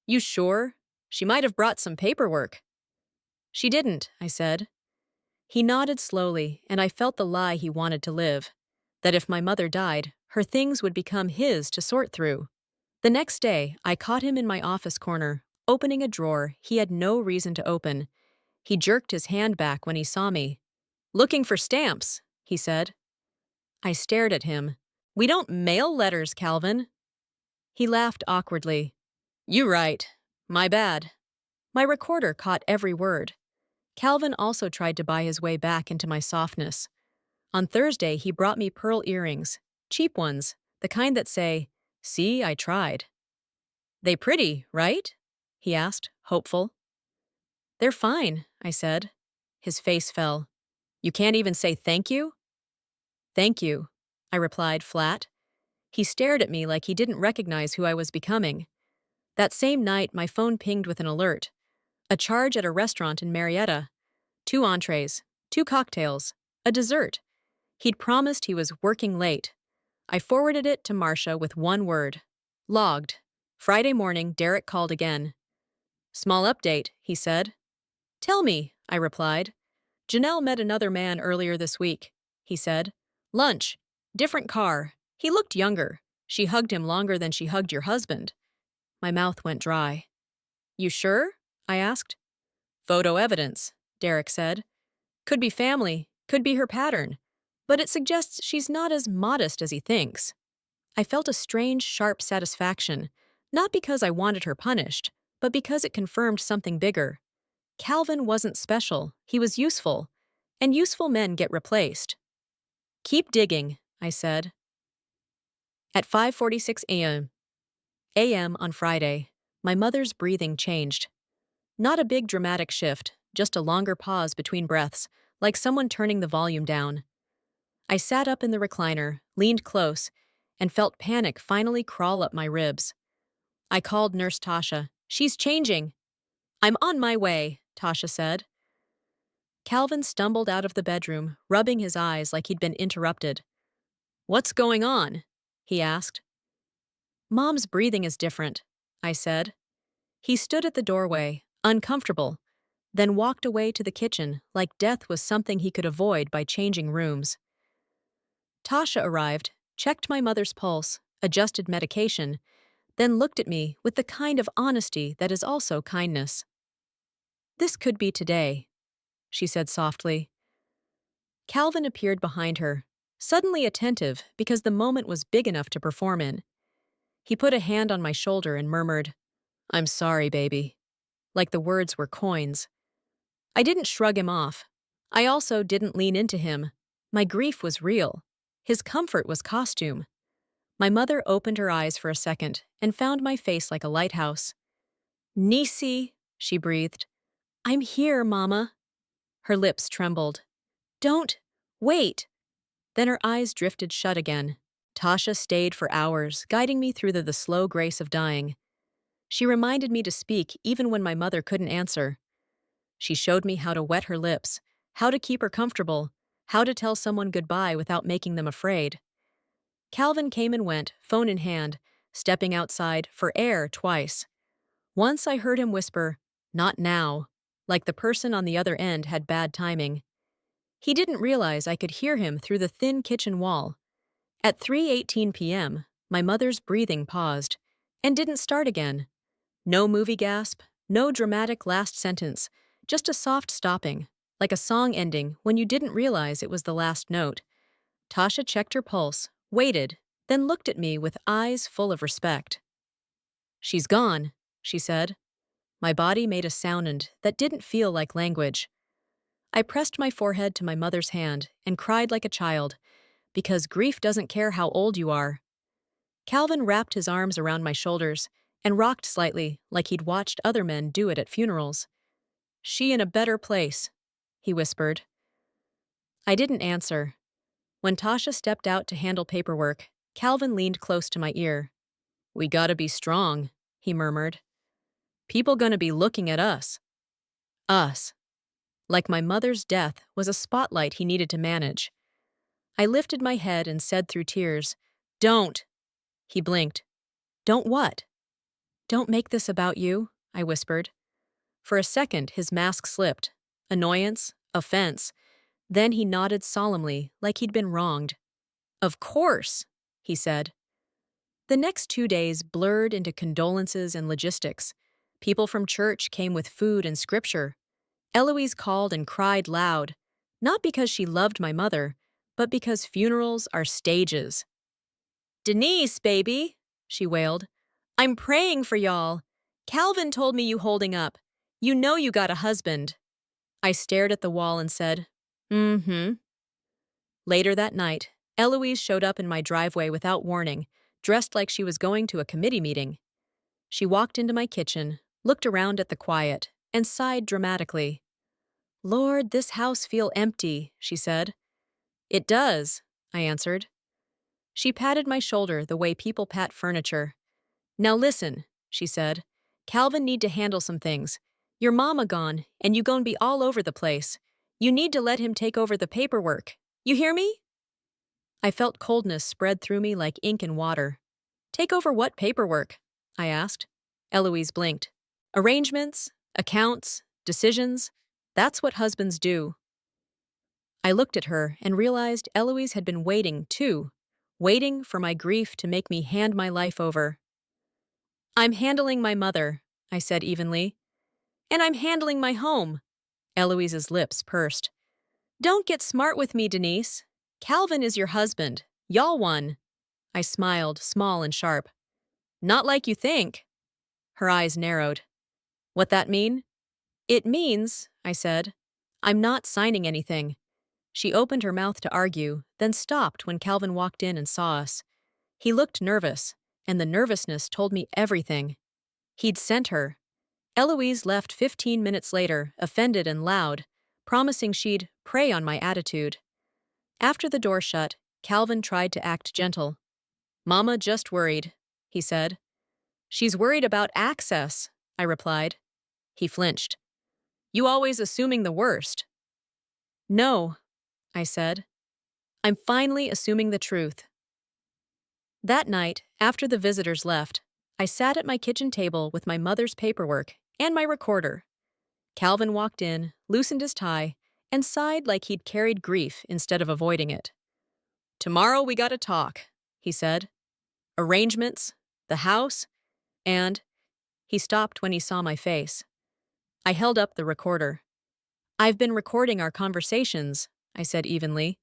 "You sure? She might have brought some paperwork." "She didn't," I said. He nodded slowly, and I felt the lie he wanted to live. That if my mother died, her things would become his to sort through. The next day, I caught him in my office corner, opening a drawer he had no reason to open. He jerked his hand back when he saw me. "Looking for stamps," he said. I stared at him. "We don't mail letters, Calvin." He laughed awkwardly. "You right. My bad." My recorder caught every word. Calvin also tried to buy his way back into my softness. On Thursday, he brought me pearl earrings, cheap ones, the kind that say, "See, I tried." "They pretty, right?" he asked, hopeful. "They're fine," I said. His face fell. "You can't even say thank you?" "Thank you." I replied, flat. He stared at me like he didn't recognize who I was becoming. That same night, my phone pinged with an alert. A charge at a restaurant in Marietta. 2 entrees, 2 cocktails, a dessert. He'd promised he was working late. I forwarded it to Marcia with one word. Logged. Friday morning, Derek called again. Small update, he said. Tell me, I replied. Janelle met another man earlier this week, he said. Lunch. Different car. He looked younger. She hugged him longer than she hugged your husband. My mouth went dry. You sure? I asked. Photo evidence, Derek said. Could be family, could be her pattern, but it suggests she's not as modest as he thinks. I felt a strange, sharp satisfaction, not because I wanted her punished, but because it confirmed something bigger. Calvin wasn't special, he was useful, and useful men get replaced. Keep digging, I said. At 5:46 a.m. on Friday, my mother's breathing changed. Not a big dramatic shift, just a longer pause between breaths, like someone turning the volume down. I sat up in the recliner, leaned close, and felt panic finally crawl up my ribs. I called Nurse Tasha. She's changing. I'm on my way, Tasha said. Calvin stumbled out of the bedroom, rubbing his eyes like he'd been interrupted. What's going on? He asked. Mom's breathing is different, I said. He stood at the doorway, uncomfortable, then walked away to the kitchen like death was something he could avoid by changing rooms. Tasha arrived, checked my mother's pulse, adjusted medication, then looked at me with the kind of honesty that is also kindness. This could be today, she said softly. Calvin appeared behind her, suddenly attentive because the moment was big enough to perform in. He put a hand on my shoulder and murmured, I'm sorry, baby, like the words were coins. I didn't shrug him off. I also didn't lean into him. My grief was real. His comfort was costume. My mother opened her eyes for a second and found my face like a lighthouse. Niecy, she breathed. I'm here, Mama. Her lips trembled. Don't. Wait. Then her eyes drifted shut again. Tasha stayed for hours, guiding me through the slow grace of dying. She reminded me to speak even when my mother couldn't answer. She showed me how to wet her lips, how to keep her comfortable, how to tell someone goodbye without making them afraid. Calvin came and went, phone in hand, stepping outside for air twice. Once I heard him whisper, "Not now," like the person on the other end had bad timing. He didn't realize I could hear him through the thin kitchen wall. At 3:18 p.m., my mother's breathing paused and didn't start again. No movie gasp, no dramatic last sentence, just a soft stopping, like a song ending when you didn't realize it was the last note. Tasha checked her pulse, waited, then looked at me with eyes full of respect. She's gone, she said. My body made a sound that didn't feel like language. I pressed my forehead to my mother's hand and cried like a child, because grief doesn't care how old you are. Calvin wrapped his arms around my shoulders and rocked slightly like he'd watched other men do it at funerals. She in a better place, he whispered. I didn't answer. When Tasha stepped out to handle paperwork, Calvin leaned close to my ear. We gotta be strong, he murmured. People gonna be looking at us. Us. Like my mother's death was a spotlight he needed to manage. I lifted my head and said through tears, Don't. He blinked. Don't what? Don't make this about you, I whispered. For a second, his mask slipped. Annoyance, offense. Then he nodded solemnly, like he'd been wronged. Of course, he said. The next 2 days blurred into condolences and logistics. People from church came with food and scripture. Eloise called and cried loud, not because she loved my mother, but because funerals are stages. Denise, baby, she wailed. I'm praying for y'all. Calvin told me you holding up. You know you got a husband. I stared at the wall and said, Mm-hmm. Later that night, Eloise showed up in my driveway without warning, dressed like she was going to a committee meeting. She walked into my kitchen, looked around at the quiet, and sighed dramatically. Lord, this house feel empty, she said. It does, I answered. She patted my shoulder the way people pat furniture. "Now listen," she said. "Calvin need to handle some things. Your mama gone, and you gon' be all over the place. You need to let him take over the paperwork. You hear me?" I felt coldness spread through me like ink and water. "Take over what paperwork?" I asked. Eloise blinked. "Arrangements, accounts, decisions. That's what husbands do." I looked at her and realized Eloise had been waiting, too. Waiting for my grief to make me hand my life over. "I'm handling my mother," I said evenly. "And I'm handling my home." Eloise's lips pursed. "Don't get smart with me, Denise. Calvin is your husband. Y'all won." I smiled, small and sharp. "Not like you think." Her eyes narrowed. "What that mean?" "It means," I said, "I'm not signing anything." She opened her mouth to argue, then stopped when Calvin walked in and saw us. He looked nervous, and the nervousness told me everything. He'd sent her. Eloise left 15 minutes later, offended and loud, promising she'd prey on my attitude. After the door shut, Calvin tried to act gentle. "Mama just worried," he said. "She's worried about access," I replied. He flinched. "You always assuming the worst." "No," I said. "I'm finally assuming the truth." That night, after the visitors left, I sat at my kitchen table with my mother's paperwork and my recorder. Calvin walked in, loosened his tie, and sighed like he'd carried grief instead of avoiding it. "Tomorrow we gotta talk," he said. "Arrangements, the house, and—" He stopped when he saw my face. I held up the recorder. "I've been recording our conversations," I said evenly.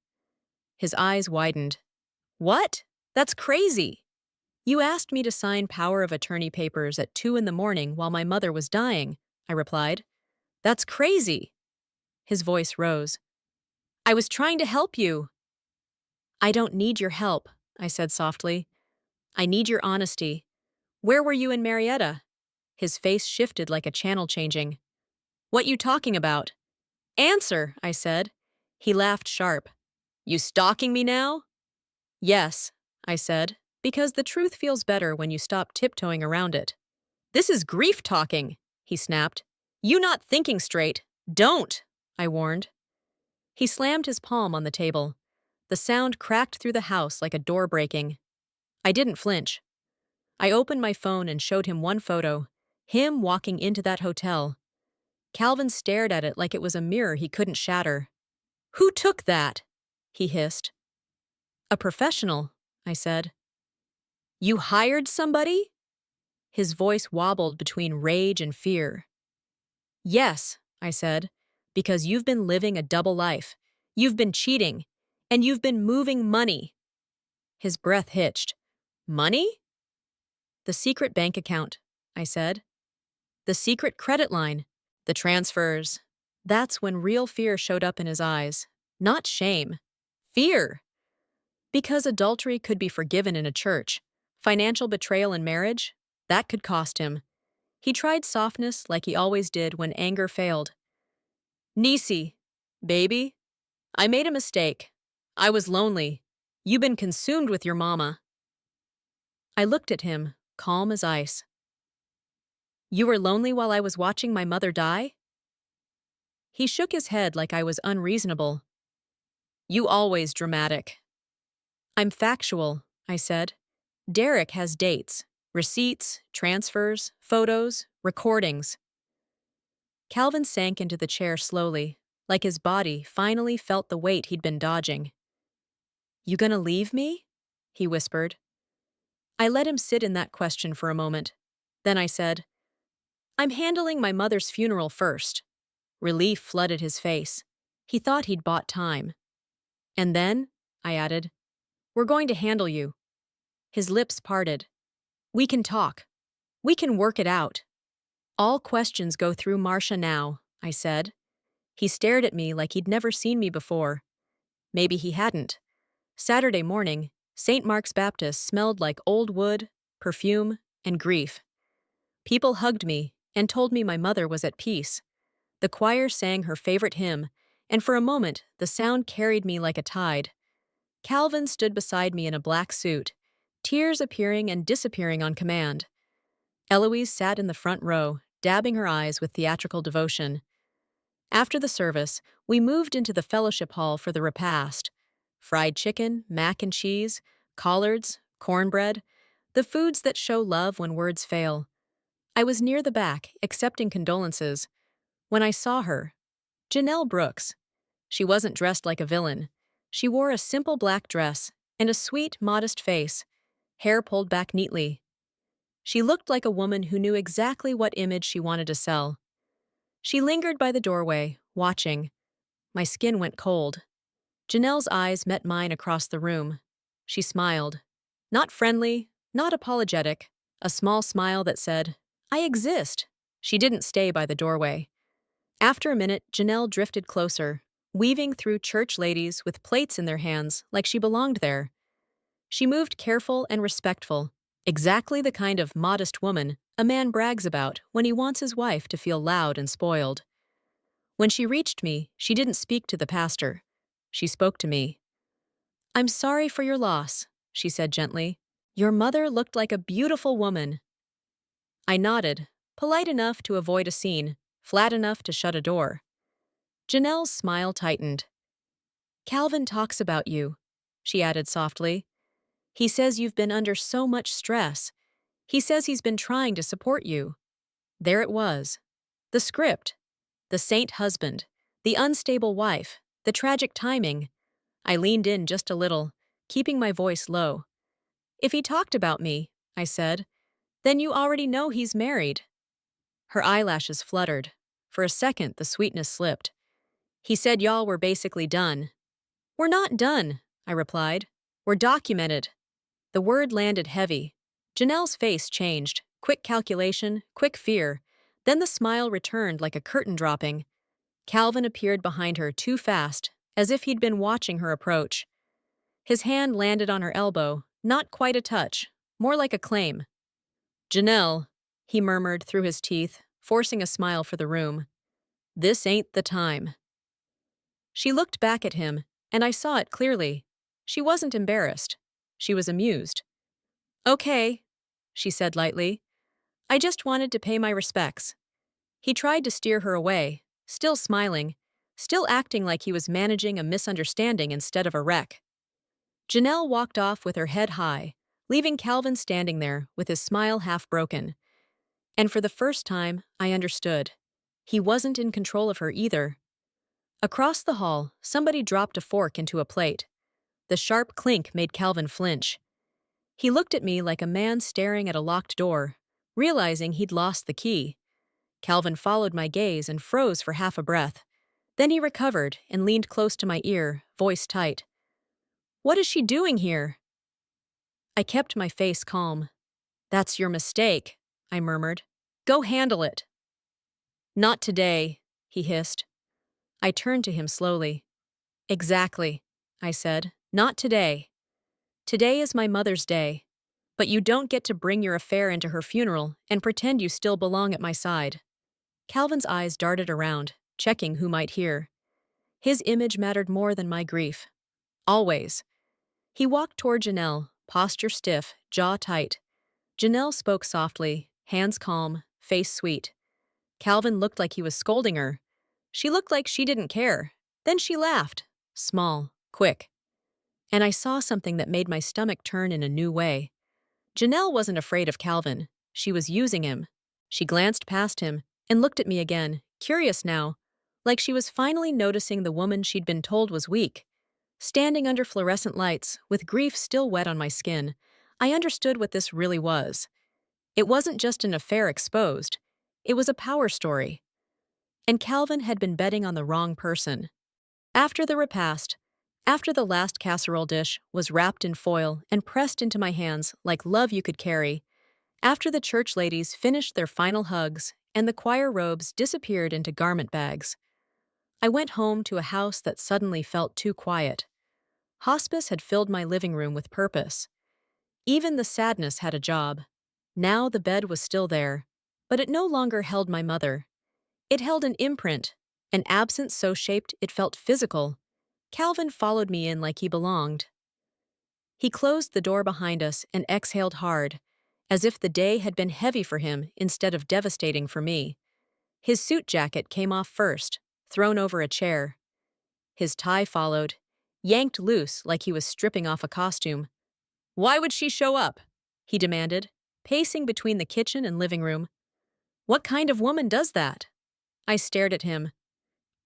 His eyes widened. "What? That's crazy!" "You asked me to sign power of attorney papers at 2 in the morning while my mother was dying," I replied. "That's crazy." His voice rose. "I was trying to help you." "I don't need your help," I said softly. "I need your honesty. Where were you in Marietta?" His face shifted like a channel changing. "What you talking about?" "Answer," I said. He laughed sharp. "You stalking me now?" "Yes," I said, because the truth feels better when you stop tiptoeing around it. "This is grief talking," he snapped. "You not thinking straight. Don't," I warned. He slammed his palm on the table. The sound cracked through the house like a door breaking. I didn't flinch. I opened my phone and showed him one photo, him walking into that hotel. Calvin stared at it like it was a mirror he couldn't shatter. "Who took that?" he hissed. "A professional," I said. "You hired somebody?" His voice wobbled between rage and fear. "Yes," I said, "because you've been living a double life. You've been cheating, and you've been moving money." His breath hitched. "Money?" "The secret bank account," I said. "The secret credit line. The transfers." That's when real fear showed up in his eyes. Not shame. Fear. Because adultery could be forgiven in a church. Financial betrayal in marriage? That could cost him. He tried softness like he always did when anger failed. "Niecy, baby, I made a mistake. I was lonely. You been consumed with your mama." I looked at him, calm as ice. "You were lonely while I was watching my mother die?" He shook his head like I was unreasonable. "You always dramatic." "I'm factual," I said. "Derek has dates, receipts, transfers, photos, recordings." Calvin sank into the chair slowly, like his body finally felt the weight he'd been dodging. "You gonna leave me?" he whispered. I let him sit in that question for a moment. Then I said, "I'm handling my mother's funeral first." Relief flooded his face. He thought he'd bought time. "And then," I added, "we're going to handle you." His lips parted. "We can talk. We can work it out." "All questions go through Marcia now," I said. He stared at me like he'd never seen me before. Maybe he hadn't. Saturday morning, St. Mark's Baptist smelled like old wood, perfume, and grief. People hugged me and told me my mother was at peace. The choir sang her favorite hymn, and for a moment the sound carried me like a tide. Calvin stood beside me in a black suit, tears appearing and disappearing on command. Eloise sat in the front row, dabbing her eyes with theatrical devotion. After the service, we moved into the fellowship hall for the repast. Fried chicken, mac and cheese, collards, cornbread, the foods that show love when words fail. I was near the back, accepting condolences, when I saw her. Janelle Brooks. She wasn't dressed like a villain. She wore a simple black dress and a sweet, modest face, hair pulled back neatly. She looked like a woman who knew exactly what image she wanted to sell. She lingered by the doorway, watching. My skin went cold. Janelle's eyes met mine across the room. She smiled. Not friendly, not apologetic, a small smile that said, "I exist." She didn't stay by the doorway. After a minute, Janelle drifted closer, weaving through church ladies with plates in their hands like she belonged there. She moved careful and respectful, exactly the kind of modest woman a man brags about when he wants his wife to feel loud and spoiled. When she reached me, she didn't speak to the pastor. She spoke to me. "I'm sorry for your loss," she said gently. "Your mother looked like a beautiful woman." I nodded, polite enough to avoid a scene, flat enough to shut a door. Janelle's smile tightened. "Calvin talks about you," she added softly. "He says you've been under so much stress. He says he's been trying to support you." There it was. The script. The saint husband. The unstable wife. The tragic timing. I leaned in just a little, keeping my voice low. "If he talked about me," I said, "then you already know he's married." Her eyelashes fluttered. For a second, the sweetness slipped. "He said y'all were basically done." "We're not done," I replied. "We're documented." The word landed heavy. Janelle's face changed. Quick calculation, quick fear. Then the smile returned like a curtain dropping. Calvin appeared behind her too fast, as if he'd been watching her approach. His hand landed on her elbow, not quite a touch, more like a claim. "Janelle," he murmured through his teeth, forcing a smile for the room. "This ain't the time." She looked back at him, and I saw it clearly. She wasn't embarrassed. She was amused. "Okay," she said lightly. "I just wanted to pay my respects." He tried to steer her away, still smiling, still acting like he was managing a misunderstanding instead of a wreck. Janelle walked off with her head high, leaving Calvin standing there with his smile half broken. And for the first time, I understood. He wasn't in control of her either. Across the hall, somebody dropped a fork into a plate. The sharp clink made Calvin flinch. He looked at me like a man staring at a locked door, realizing he'd lost the key. Calvin followed my gaze and froze for half a breath. Then he recovered and leaned close to my ear, voice tight. "What is she doing here?" I kept my face calm. "That's your mistake," I murmured. "Go handle it." "Not today," he hissed. I turned to him slowly. "Exactly," I said. "Not today. Today is my mother's day. But you don't get to bring your affair into her funeral and pretend you still belong at my side." Calvin's eyes darted around, checking who might hear. His image mattered more than my grief. Always. He walked toward Janelle, posture stiff, jaw tight. Janelle spoke softly, hands calm, face sweet. Calvin looked like he was scolding her. She looked like she didn't care. Then she laughed. Small, quick. And I saw something that made my stomach turn in a new way. Janelle wasn't afraid of Calvin. She was using him. She glanced past him and looked at me again, curious now, like she was finally noticing the woman she'd been told was weak. Standing under fluorescent lights, with grief still wet on my skin, I understood what this really was. It wasn't just an affair exposed. It was a power story. And Calvin had been betting on the wrong person. After the repast, after the last casserole dish was wrapped in foil and pressed into my hands like love you could carry, after the church ladies finished their final hugs and the choir robes disappeared into garment bags, I went home to a house that suddenly felt too quiet. Hospice had filled my living room with purpose. Even the sadness had a job. Now the bed was still there, but it no longer held my mother. It held an imprint, an absence so shaped it felt physical. Calvin followed me in like he belonged. He closed the door behind us and exhaled hard, as if the day had been heavy for him instead of devastating for me. His suit jacket came off first, thrown over a chair. His tie followed, yanked loose like he was stripping off a costume. "Why would she show up?" he demanded, pacing between the kitchen and living room. "What kind of woman does that?" I stared at him.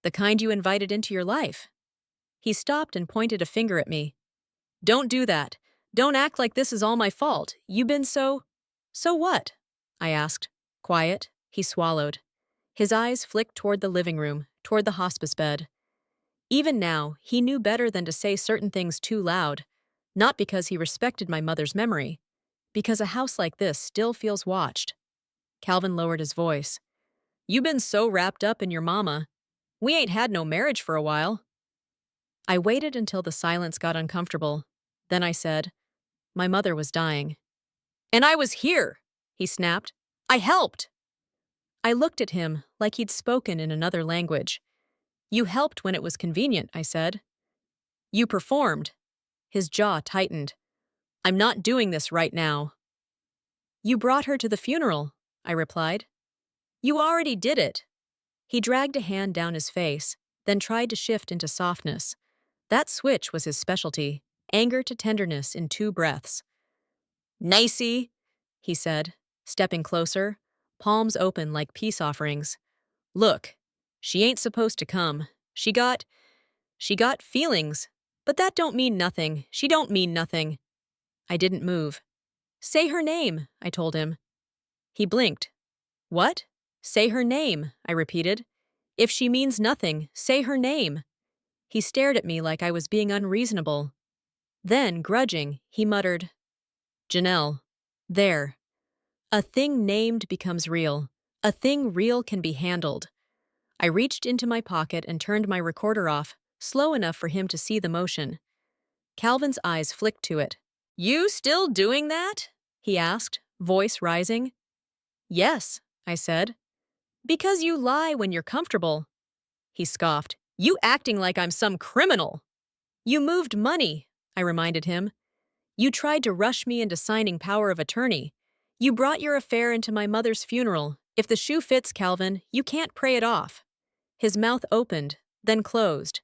"The kind you invited into your life." He stopped and pointed a finger at me. "Don't do that. Don't act like this is all my fault. You've been so—" "So what?" I asked. "Quiet." He swallowed. His eyes flicked toward the living room, toward the hospice bed. Even now, he knew better than to say certain things too loud, not because he respected my mother's memory, because a house like this still feels watched. Calvin lowered his voice. "You been so wrapped up in your mama. We ain't had no marriage for a while." I waited until the silence got uncomfortable. Then I said, "My mother was dying." "And I was here," he snapped. "I helped." I looked at him like he'd spoken in another language. "You helped when it was convenient," I said. "You performed." His jaw tightened. "I'm not doing this right now." "You brought her to the funeral," I replied. "You already did it." He dragged a hand down his face, then tried to shift into softness. That switch was his specialty, anger to tenderness in 2 breaths. "Niecy," he said, stepping closer, palms open like peace offerings. "Look, she ain't supposed to come. She got feelings, but that don't mean nothing. She don't mean nothing." I didn't move. "Say her name," I told him. He blinked. "What?" "Say her name," I repeated. "If she means nothing, say her name." He stared at me like I was being unreasonable. Then, grudging, he muttered, "Janelle." There. A thing named becomes real. A thing real can be handled. I reached into my pocket and turned my recorder off, slow enough for him to see the motion. Calvin's eyes flicked to it. "You still doing that?" he asked, voice rising. "Yes," I said. "Because you lie when you're comfortable." He scoffed. "You acting like I'm some criminal." "You moved money," I reminded him. "You tried to rush me into signing power of attorney. You brought your affair into my mother's funeral. If the shoe fits, Calvin, you can't pray it off." His mouth opened, then closed.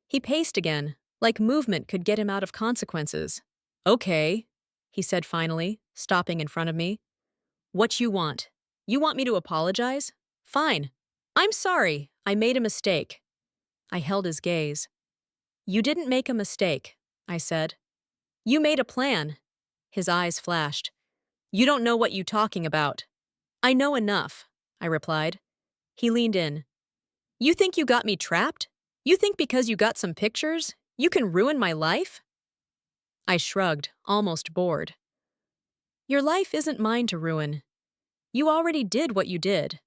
He paced again, like movement could get him out of consequences. "Okay," he said finally, stopping in front of me. "What you want? You want me to apologize? Fine. I'm sorry. I made a mistake." I held his gaze. "You didn't make a mistake," I said. "You made a plan." His eyes flashed. "You don't know what you talking about." "I know enough," I replied. He leaned in. "You think you got me trapped? You think because you got some pictures, you can ruin my life?" I shrugged, almost bored. "Your life isn't mine to ruin. You already did what you did."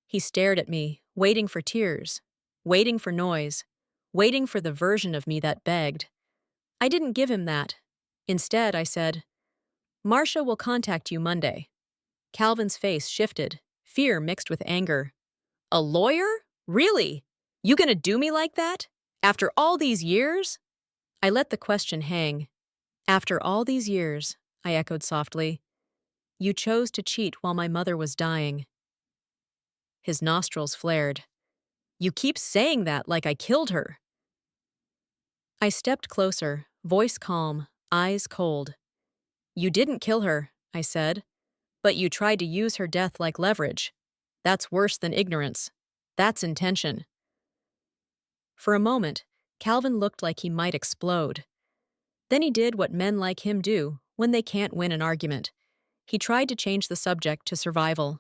He stared at me, waiting for tears, waiting for noise, waiting for the version of me that begged. I didn't give him that. Instead, I said, "Marcia will contact you Monday." Calvin's face shifted, fear mixed with anger. "A lawyer? Really? You gonna do me like that? After all these years?" I let the question hang. "After all these years," I echoed softly. "You chose to cheat while my mother was dying." His nostrils flared. "You keep saying that like I killed her." I stepped closer, voice calm, eyes cold. "You didn't kill her," I said, "but you tried to use her death like leverage. That's worse than ignorance. That's intention." For a moment, Calvin looked like he might explode. Then he did what men like him do when they can't win an argument. He tried to change the subject to survival.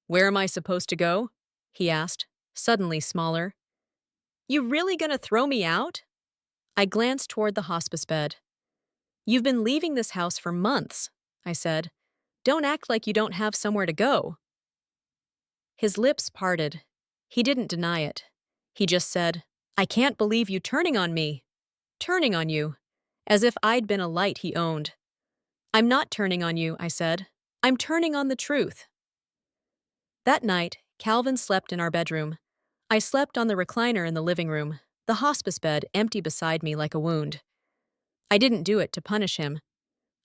"Where am I supposed to go?" he asked, suddenly smaller. "You really gonna throw me out?" I glanced toward the hospice bed. "You've been leaving this house for months," I said. "Don't act like you don't have somewhere to go." His lips parted. He didn't deny it. He just said, "I can't believe you turning on me." "Turning on you," as if I'd been a light he owned. "I'm not turning on you," I said. "I'm turning on the truth." That night, Calvin slept in our bedroom. I slept on the recliner in the living room, the hospice bed empty beside me like a wound. I didn't do it to punish him.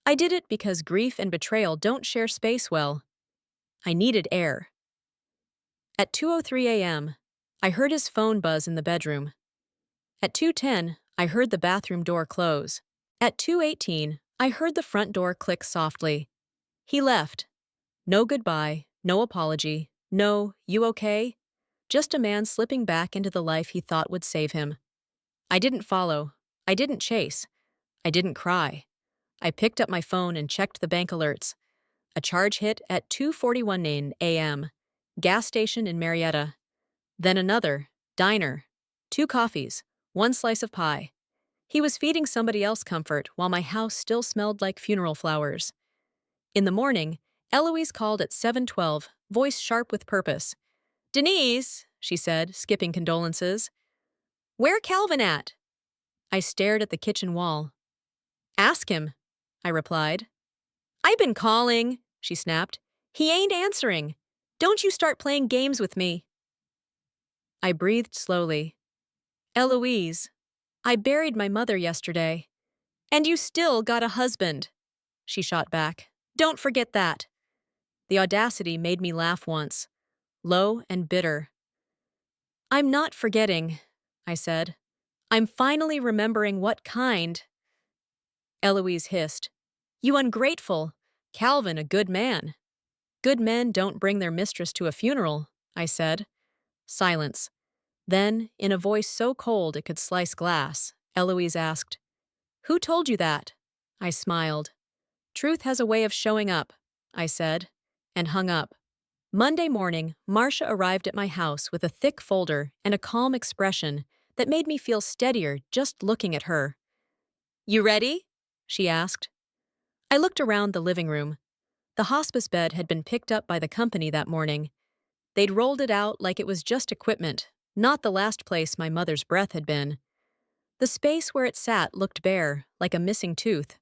I did it because grief and betrayal don't share space well. I needed air. At 2:03 a.m., I heard his phone buzz in the bedroom. At 2:10, I heard the bathroom door close. At 2:18, I heard the front door click softly. He left. No goodbye, no apology, no, "You okay?" Just a man slipping back into the life he thought would save him. I didn't follow. I didn't chase. I didn't cry. I picked up my phone and checked the bank alerts. A charge hit at 2:41 a.m. Gas station in Marietta. Then another, diner. 2 coffees, 1 slice of pie. He was feeding somebody else comfort while my house still smelled like funeral flowers. In the morning, Eloise called at 7:12, voice sharp with purpose. "Denise," she said, skipping condolences. "Where Calvin at?" I stared at the kitchen wall. "Ask him," I replied. "I've been calling," she snapped. "He ain't answering. Don't you start playing games with me." I breathed slowly. "Eloise, I buried my mother yesterday. And you still got a husband," she shot back. "Don't forget that." The audacity made me laugh once, low and bitter. "I'm not forgetting," I said. "I'm finally remembering what kind." Eloise hissed. "You ungrateful. Calvin a good man." "Good men don't bring their mistress to a funeral," I said. Silence. Then, in a voice so cold it could slice glass, Eloise asked, "Who told you that?" I smiled. "Truth has a way of showing up," I said, and hung up. Monday morning, Marcia arrived at my house with a thick folder and a calm expression that made me feel steadier just looking at her. "You ready?" she asked. I looked around the living room. The hospice bed had been picked up by the company that morning. They'd rolled it out like it was just equipment, not the last place my mother's breath had been. The space where it sat looked bare, like a missing tooth.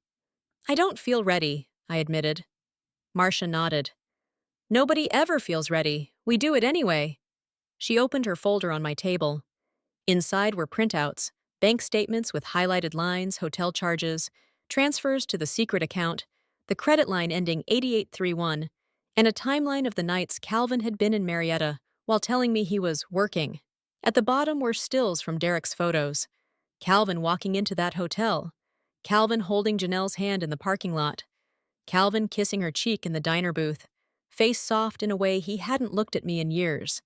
"I don't feel ready," I admitted. Marcia nodded. "Nobody ever feels ready. We do it anyway." She opened her folder on my table. Inside were printouts, bank statements with highlighted lines, hotel charges, transfers to the secret account, the credit line ending 8831, and a timeline of the nights Calvin had been in Marietta while telling me he was working. At the bottom were stills from Derek's photos. Calvin walking into that hotel. Calvin holding Janelle's hand in the parking lot. Calvin kissing her cheek in the diner booth, face soft in a way he hadn't looked at me in years.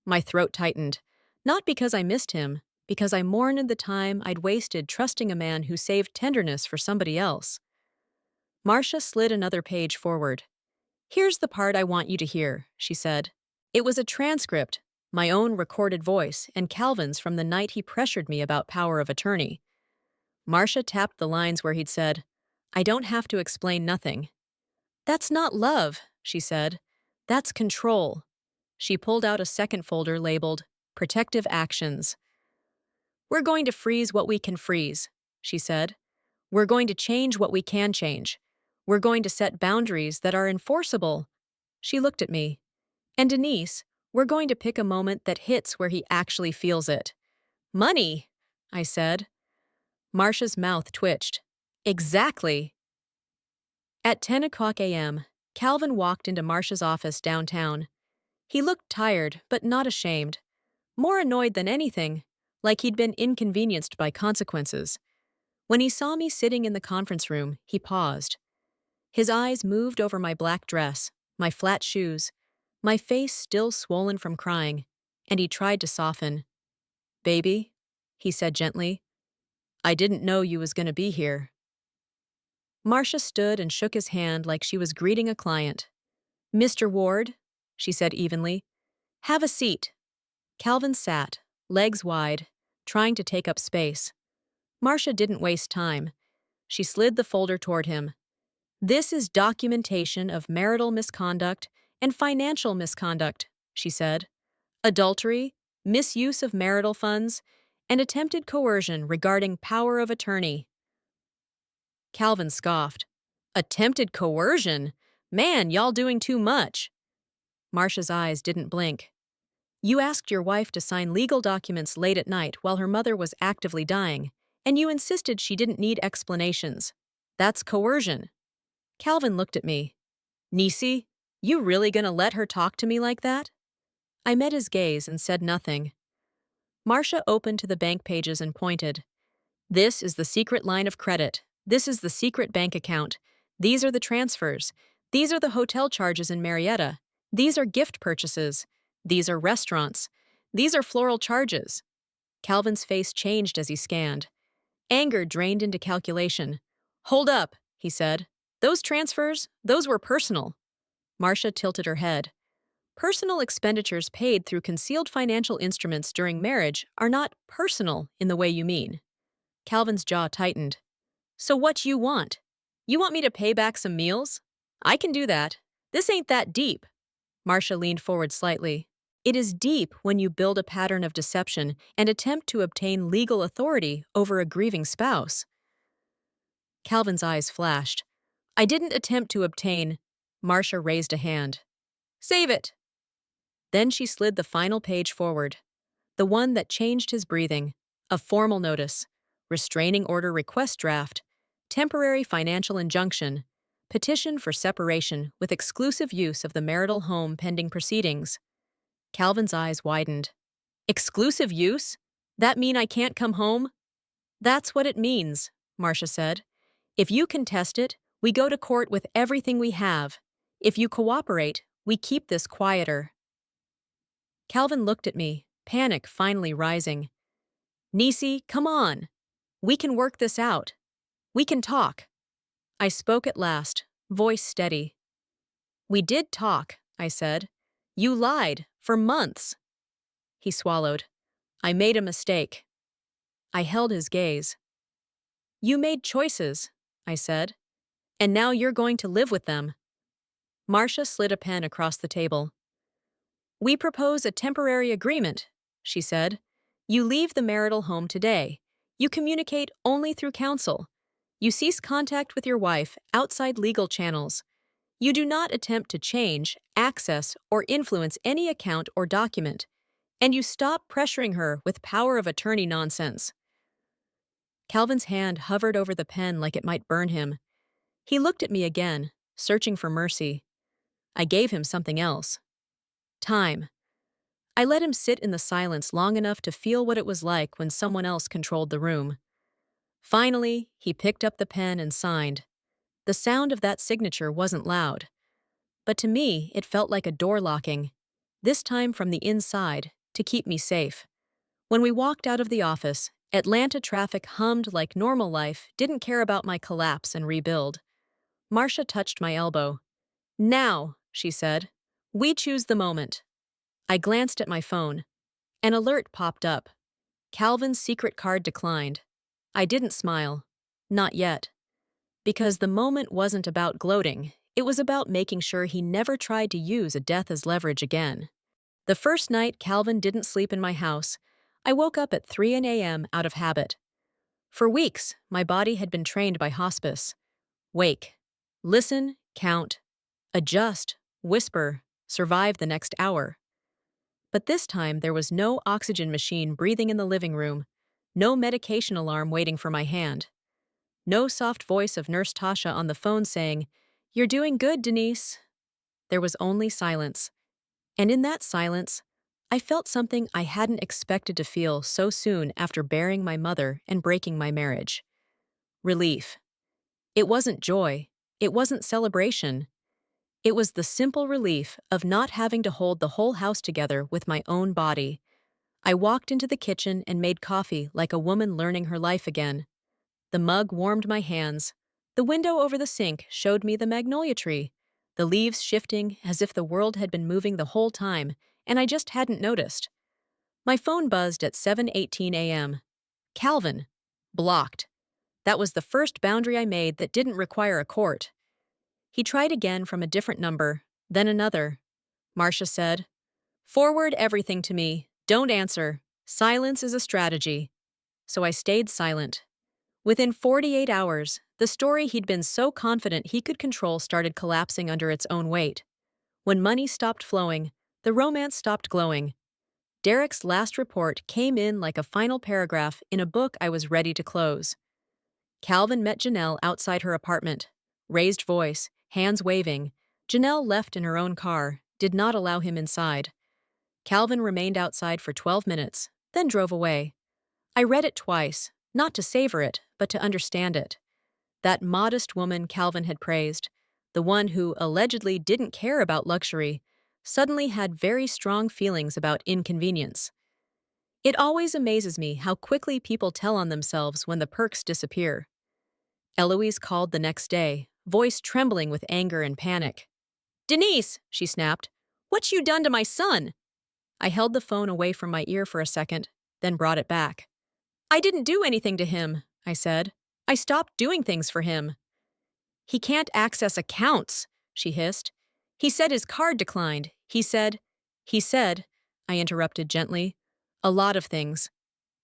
My throat tightened, not because I missed him, because I mourned the time I'd wasted trusting a man who saved tenderness for somebody else. Marcia slid another page forward. "Here's the part I want you to hear," she said. It was a transcript, my own recorded voice, and Calvin's from the night he pressured me about power of attorney. Marcia tapped the lines where he'd said, "I don't have to explain nothing." "That's not love," she said. "That's control." She pulled out a second folder labeled Protective Actions. "We're going to freeze what we can freeze," she said. "We're going to change what we can change. We're going to set boundaries that are enforceable." She looked at me. "And Denise, we're going to pick a moment that hits where he actually feels it." "Money," I said. Marcia's mouth twitched. "Exactly." At 10 o'clock a.m., Calvin walked into Marcia's office downtown. He looked tired, but not ashamed. More annoyed than anything, like he'd been inconvenienced by consequences. When he saw me sitting in the conference room, he paused. His eyes moved over my black dress, my flat shoes, my face still swollen from crying, and he tried to soften. "Baby," he said gently, "I didn't know you was gonna be here." Marcia stood and shook his hand like she was greeting a client. "Mr. Ward," she said evenly, "have a seat." Calvin sat, legs wide, trying to take up space. Marcia didn't waste time. She slid the folder toward him. "This is documentation of marital misconduct and financial misconduct," she said. "Adultery, misuse of marital funds, and attempted coercion regarding power of attorney." Calvin scoffed. "Attempted coercion? Man, y'all doing too much." Marcia's eyes didn't blink. "You asked your wife to sign legal documents late at night while her mother was actively dying, And you insisted she didn't need explanations. That's coercion. Calvin looked at me. Niecy, you really gonna let her talk to me like that? I met his gaze and said nothing. Marcia opened to the bank pages and pointed. This is the secret line of credit. This is the secret bank account. These are the transfers. These are the hotel charges in Marietta. These are gift purchases. These are restaurants. These are floral charges. Calvin's face changed as he scanned. Anger drained into calculation. Hold up, he said. Those transfers, those were personal. Marcia tilted her head. Personal expenditures paid through concealed financial instruments during marriage are not personal in the way you mean. Calvin's jaw tightened. So what you want? You want me to pay back some meals? I can do that. This ain't that deep. Marcia leaned forward slightly. It is deep when you build a pattern of deception and attempt to obtain legal authority over a grieving spouse. Calvin's eyes flashed. I didn't attempt to obtain. Marcia raised a hand. Save it! Then she slid the final page forward. The one that changed his breathing. A formal notice. Restraining order request draft. Temporary financial injunction. Petition for separation with exclusive use of the marital home pending proceedings. Calvin's eyes widened. Exclusive use? That mean I can't come home? That's what it means, Marcia said. If you contest it, we go to court with everything we have. If you cooperate, we keep this quieter. Calvin looked at me, panic finally rising. Niecy, come on. We can work this out. We can talk. I spoke at last, voice steady. We did talk, I said. You lied, for months. He swallowed. I made a mistake. I held his gaze. You made choices, I said. And now you're going to live with them. Marcia slid a pen across the table. We propose a temporary agreement, she said. You leave the marital home today. You communicate only through counsel. You cease contact with your wife outside legal channels. You do not attempt to change, access, or influence any account or document. And you stop pressuring her with power of attorney nonsense. Calvin's hand hovered over the pen like it might burn him. He looked at me again, searching for mercy. I gave him something else. Time. I let him sit in the silence long enough to feel what it was like when someone else controlled the room. Finally, he picked up the pen and signed. The sound of that signature wasn't loud. But to me, it felt like a door locking, this time from the inside, to keep me safe. When we walked out of the office, Atlanta traffic hummed like normal life didn't care about my collapse and rebuild. Marcia touched my elbow. Now, she said, we choose the moment. I glanced at my phone. An alert popped up. Calvin's secret card declined. I didn't smile. Not yet. Because the moment wasn't about gloating, it was about making sure he never tried to use a death as leverage again. The first night Calvin didn't sleep in my house, I woke up at 3 a.m. out of habit. For weeks, my body had been trained by hospice. Wake. Listen, count, adjust, whisper, survive the next hour. But this time there was no oxygen machine breathing in the living room, no medication alarm waiting for my hand, no soft voice of Nurse Tasha on the phone saying, "You're doing good, Denise." There was only silence. And in that silence, I felt something I hadn't expected to feel so soon after burying my mother and breaking my marriage. Relief. It wasn't joy. It wasn't celebration. It was the simple relief of not having to hold the whole house together with my own body. I walked into the kitchen and made coffee like a woman learning her life again. The mug warmed my hands. The window over the sink showed me the magnolia tree, the leaves shifting as if the world had been moving the whole time, and I just hadn't noticed. My phone buzzed at 7:18 a.m. Calvin. Blocked. That was the first boundary I made that didn't require a court. He tried again from a different number, then another. Marcia said, "Forward everything to me. Don't answer. Silence is a strategy." So I stayed silent. Within 48 hours, the story he'd been so confident he could control started collapsing under its own weight. When money stopped flowing, the romance stopped glowing. Derek's last report came in like a final paragraph in a book I was ready to close. Calvin met Janelle outside her apartment. Raised voice, hands waving. Janelle left in her own car, did not allow him inside. Calvin remained outside for 12 minutes, then drove away. I read it twice, not to savor it, but to understand it. That modest woman Calvin had praised, the one who allegedly didn't care about luxury, suddenly had very strong feelings about inconvenience. It always amazes me how quickly people tell on themselves when the perks disappear. Eloise called the next day, voice trembling with anger and panic. "Denise," she snapped, "what you done to my son?" I held the phone away from my ear for a second, then brought it back. "I didn't do anything to him," I said. "I stopped doing things for him." "He can't access accounts," she hissed. "He said his card declined. He said, I interrupted gently, "a lot of things."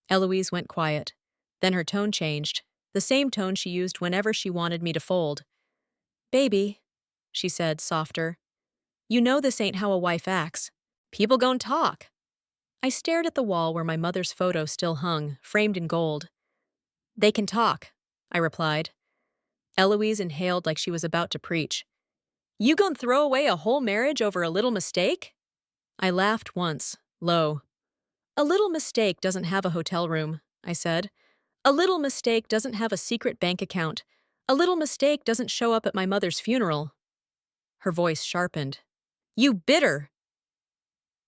Eloise went quiet. Then her tone changed, the same tone she used whenever she wanted me to fold. "Baby," she said, softer, "you know this ain't how a wife acts. People gon' talk." I stared at the wall where my mother's photo still hung, framed in gold. "They can talk," I replied. Eloise inhaled like she was about to preach. "You gon' throw away a whole marriage over a little mistake?" I laughed once, low. "A little mistake doesn't have a hotel room," I said. "A little mistake doesn't have a secret bank account. A little mistake doesn't show up at my mother's funeral." Her voice sharpened. "You bitter!"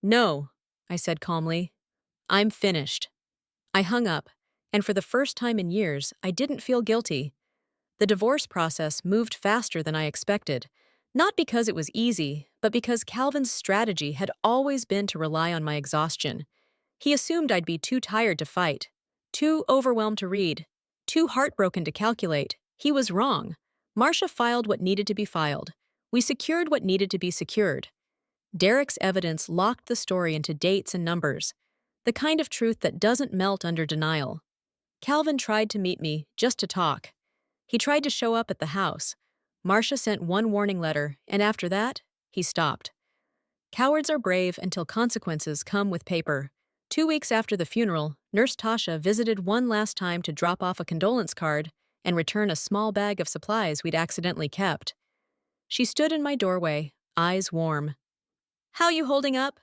"No," I said calmly. "I'm finished." I hung up, and for the first time in years, I didn't feel guilty. The divorce process moved faster than I expected, not because it was easy, but because Calvin's strategy had always been to rely on my exhaustion. He assumed I'd be too tired to fight, too overwhelmed to read, too heartbroken to calculate. He was wrong. Marcia filed what needed to be filed. We secured what needed to be secured. Derek's evidence locked the story into dates and numbers, the kind of truth that doesn't melt under denial. Calvin tried to meet me, just to talk. He tried to show up at the house. Marcia sent one warning letter, and after that, he stopped. Cowards are brave until consequences come with paper. 2 weeks after the funeral, Nurse Tasha visited one last time to drop off a condolence card and return a small bag of supplies we'd accidentally kept. She stood in my doorway, eyes warm. "How you holding up?"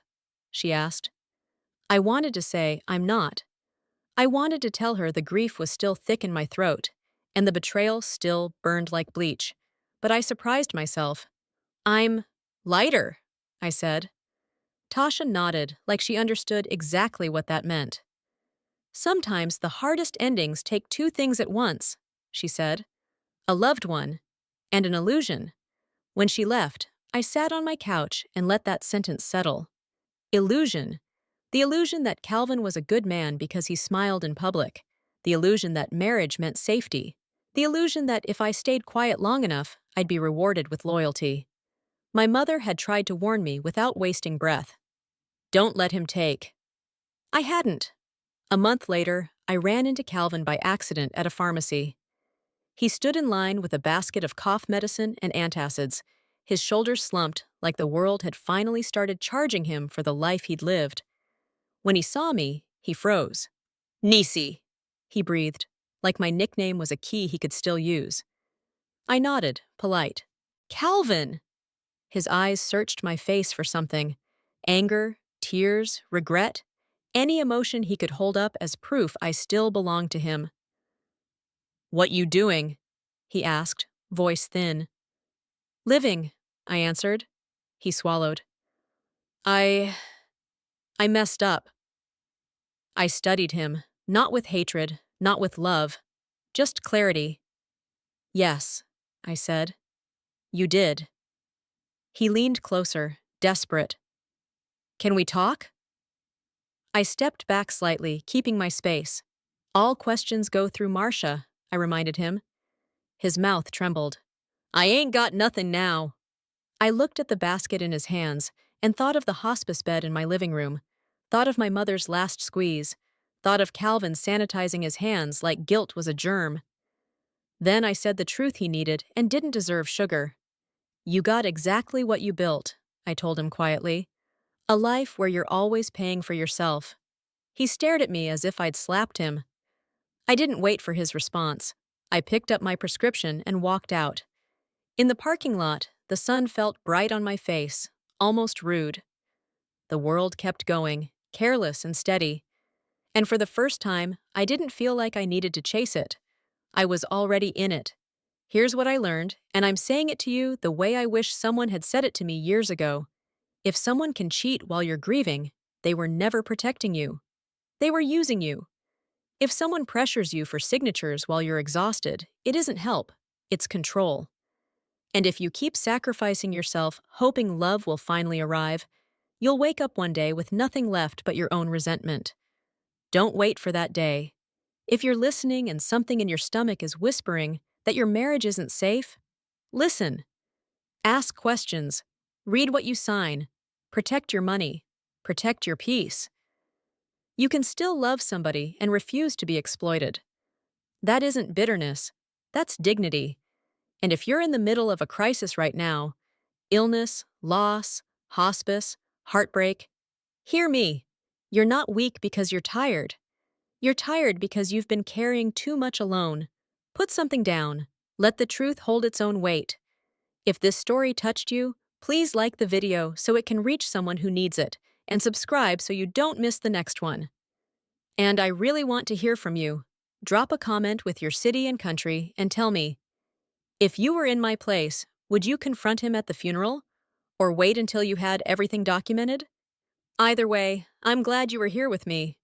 she asked. I wanted to say, "I'm not." I wanted to tell her the grief was still thick in my throat, and the betrayal still burned like bleach. But I surprised myself. "I'm lighter," I said. Tasha nodded, like she understood exactly what that meant. "Sometimes the hardest endings take two things at once," she said. "A loved one and an illusion." When she left, I sat on my couch and let that sentence settle. Illusion. The illusion that Calvin was a good man because he smiled in public. The illusion that marriage meant safety. The illusion that if I stayed quiet long enough, I'd be rewarded with loyalty. My mother had tried to warn me without wasting breath. "Don't let him take." I hadn't. A month later, I ran into Calvin by accident at a pharmacy. He stood in line with a basket of cough medicine and antacids, his shoulders slumped like the world had finally started charging him for the life he'd lived. When he saw me, he froze. "Niecy," he breathed, like my nickname was a key he could still use. I nodded, polite. "Calvin!" His eyes searched my face for something. Anger, tears, regret, any emotion he could hold up as proof I still belonged to him. "What you doing?" he asked, voice thin. "Living," I answered. He swallowed. I messed up." I studied him, not with hatred, not with love, just clarity. "Yes," I said. "You did." He leaned closer, desperate. "Can we talk?" I stepped back slightly, keeping my space. "All questions go through Marcia," I reminded him. His mouth trembled. "I ain't got nothing now." I looked at the basket in his hands and thought of the hospice bed in my living room, thought of my mother's last squeeze, thought of Calvin sanitizing his hands like guilt was a germ. Then I said the truth he needed and didn't deserve sugar. "You got exactly what you built," I told him quietly. A life where you're always paying for yourself. He stared at me as if I'd slapped him. I didn't wait for his response. I picked up my prescription and walked out. In the parking lot, the sun felt bright on my face, almost rude. The world kept going, careless and steady. And for the first time, I didn't feel like I needed to chase it. I was already in it. Here's what I learned, and I'm saying it to you the way I wish someone had said it to me years ago. If someone can cheat while you're grieving, they were never protecting you. They were using you. If someone pressures you for signatures while you're exhausted, it isn't help, it's control. And if you keep sacrificing yourself, hoping love will finally arrive, you'll wake up one day with nothing left but your own resentment. Don't wait for that day. If you're listening and something in your stomach is whispering that your marriage isn't safe, listen. Ask questions. Read what you sign. Protect your money. Protect your peace. You can still love somebody and refuse to be exploited. That isn't bitterness. That's dignity. And if you're in the middle of a crisis right now, illness, loss, hospice, heartbreak, hear me. You're not weak because you're tired. You're tired because you've been carrying too much alone. Put something down. Let the truth hold its own weight. If this story touched you, please like the video so it can reach someone who needs it, and subscribe so you don't miss the next one. And I really want to hear from you. Drop a comment with your city and country and tell me, if you were in my place, would you confront him at the funeral? Or wait until you had everything documented? Either way, I'm glad you were here with me.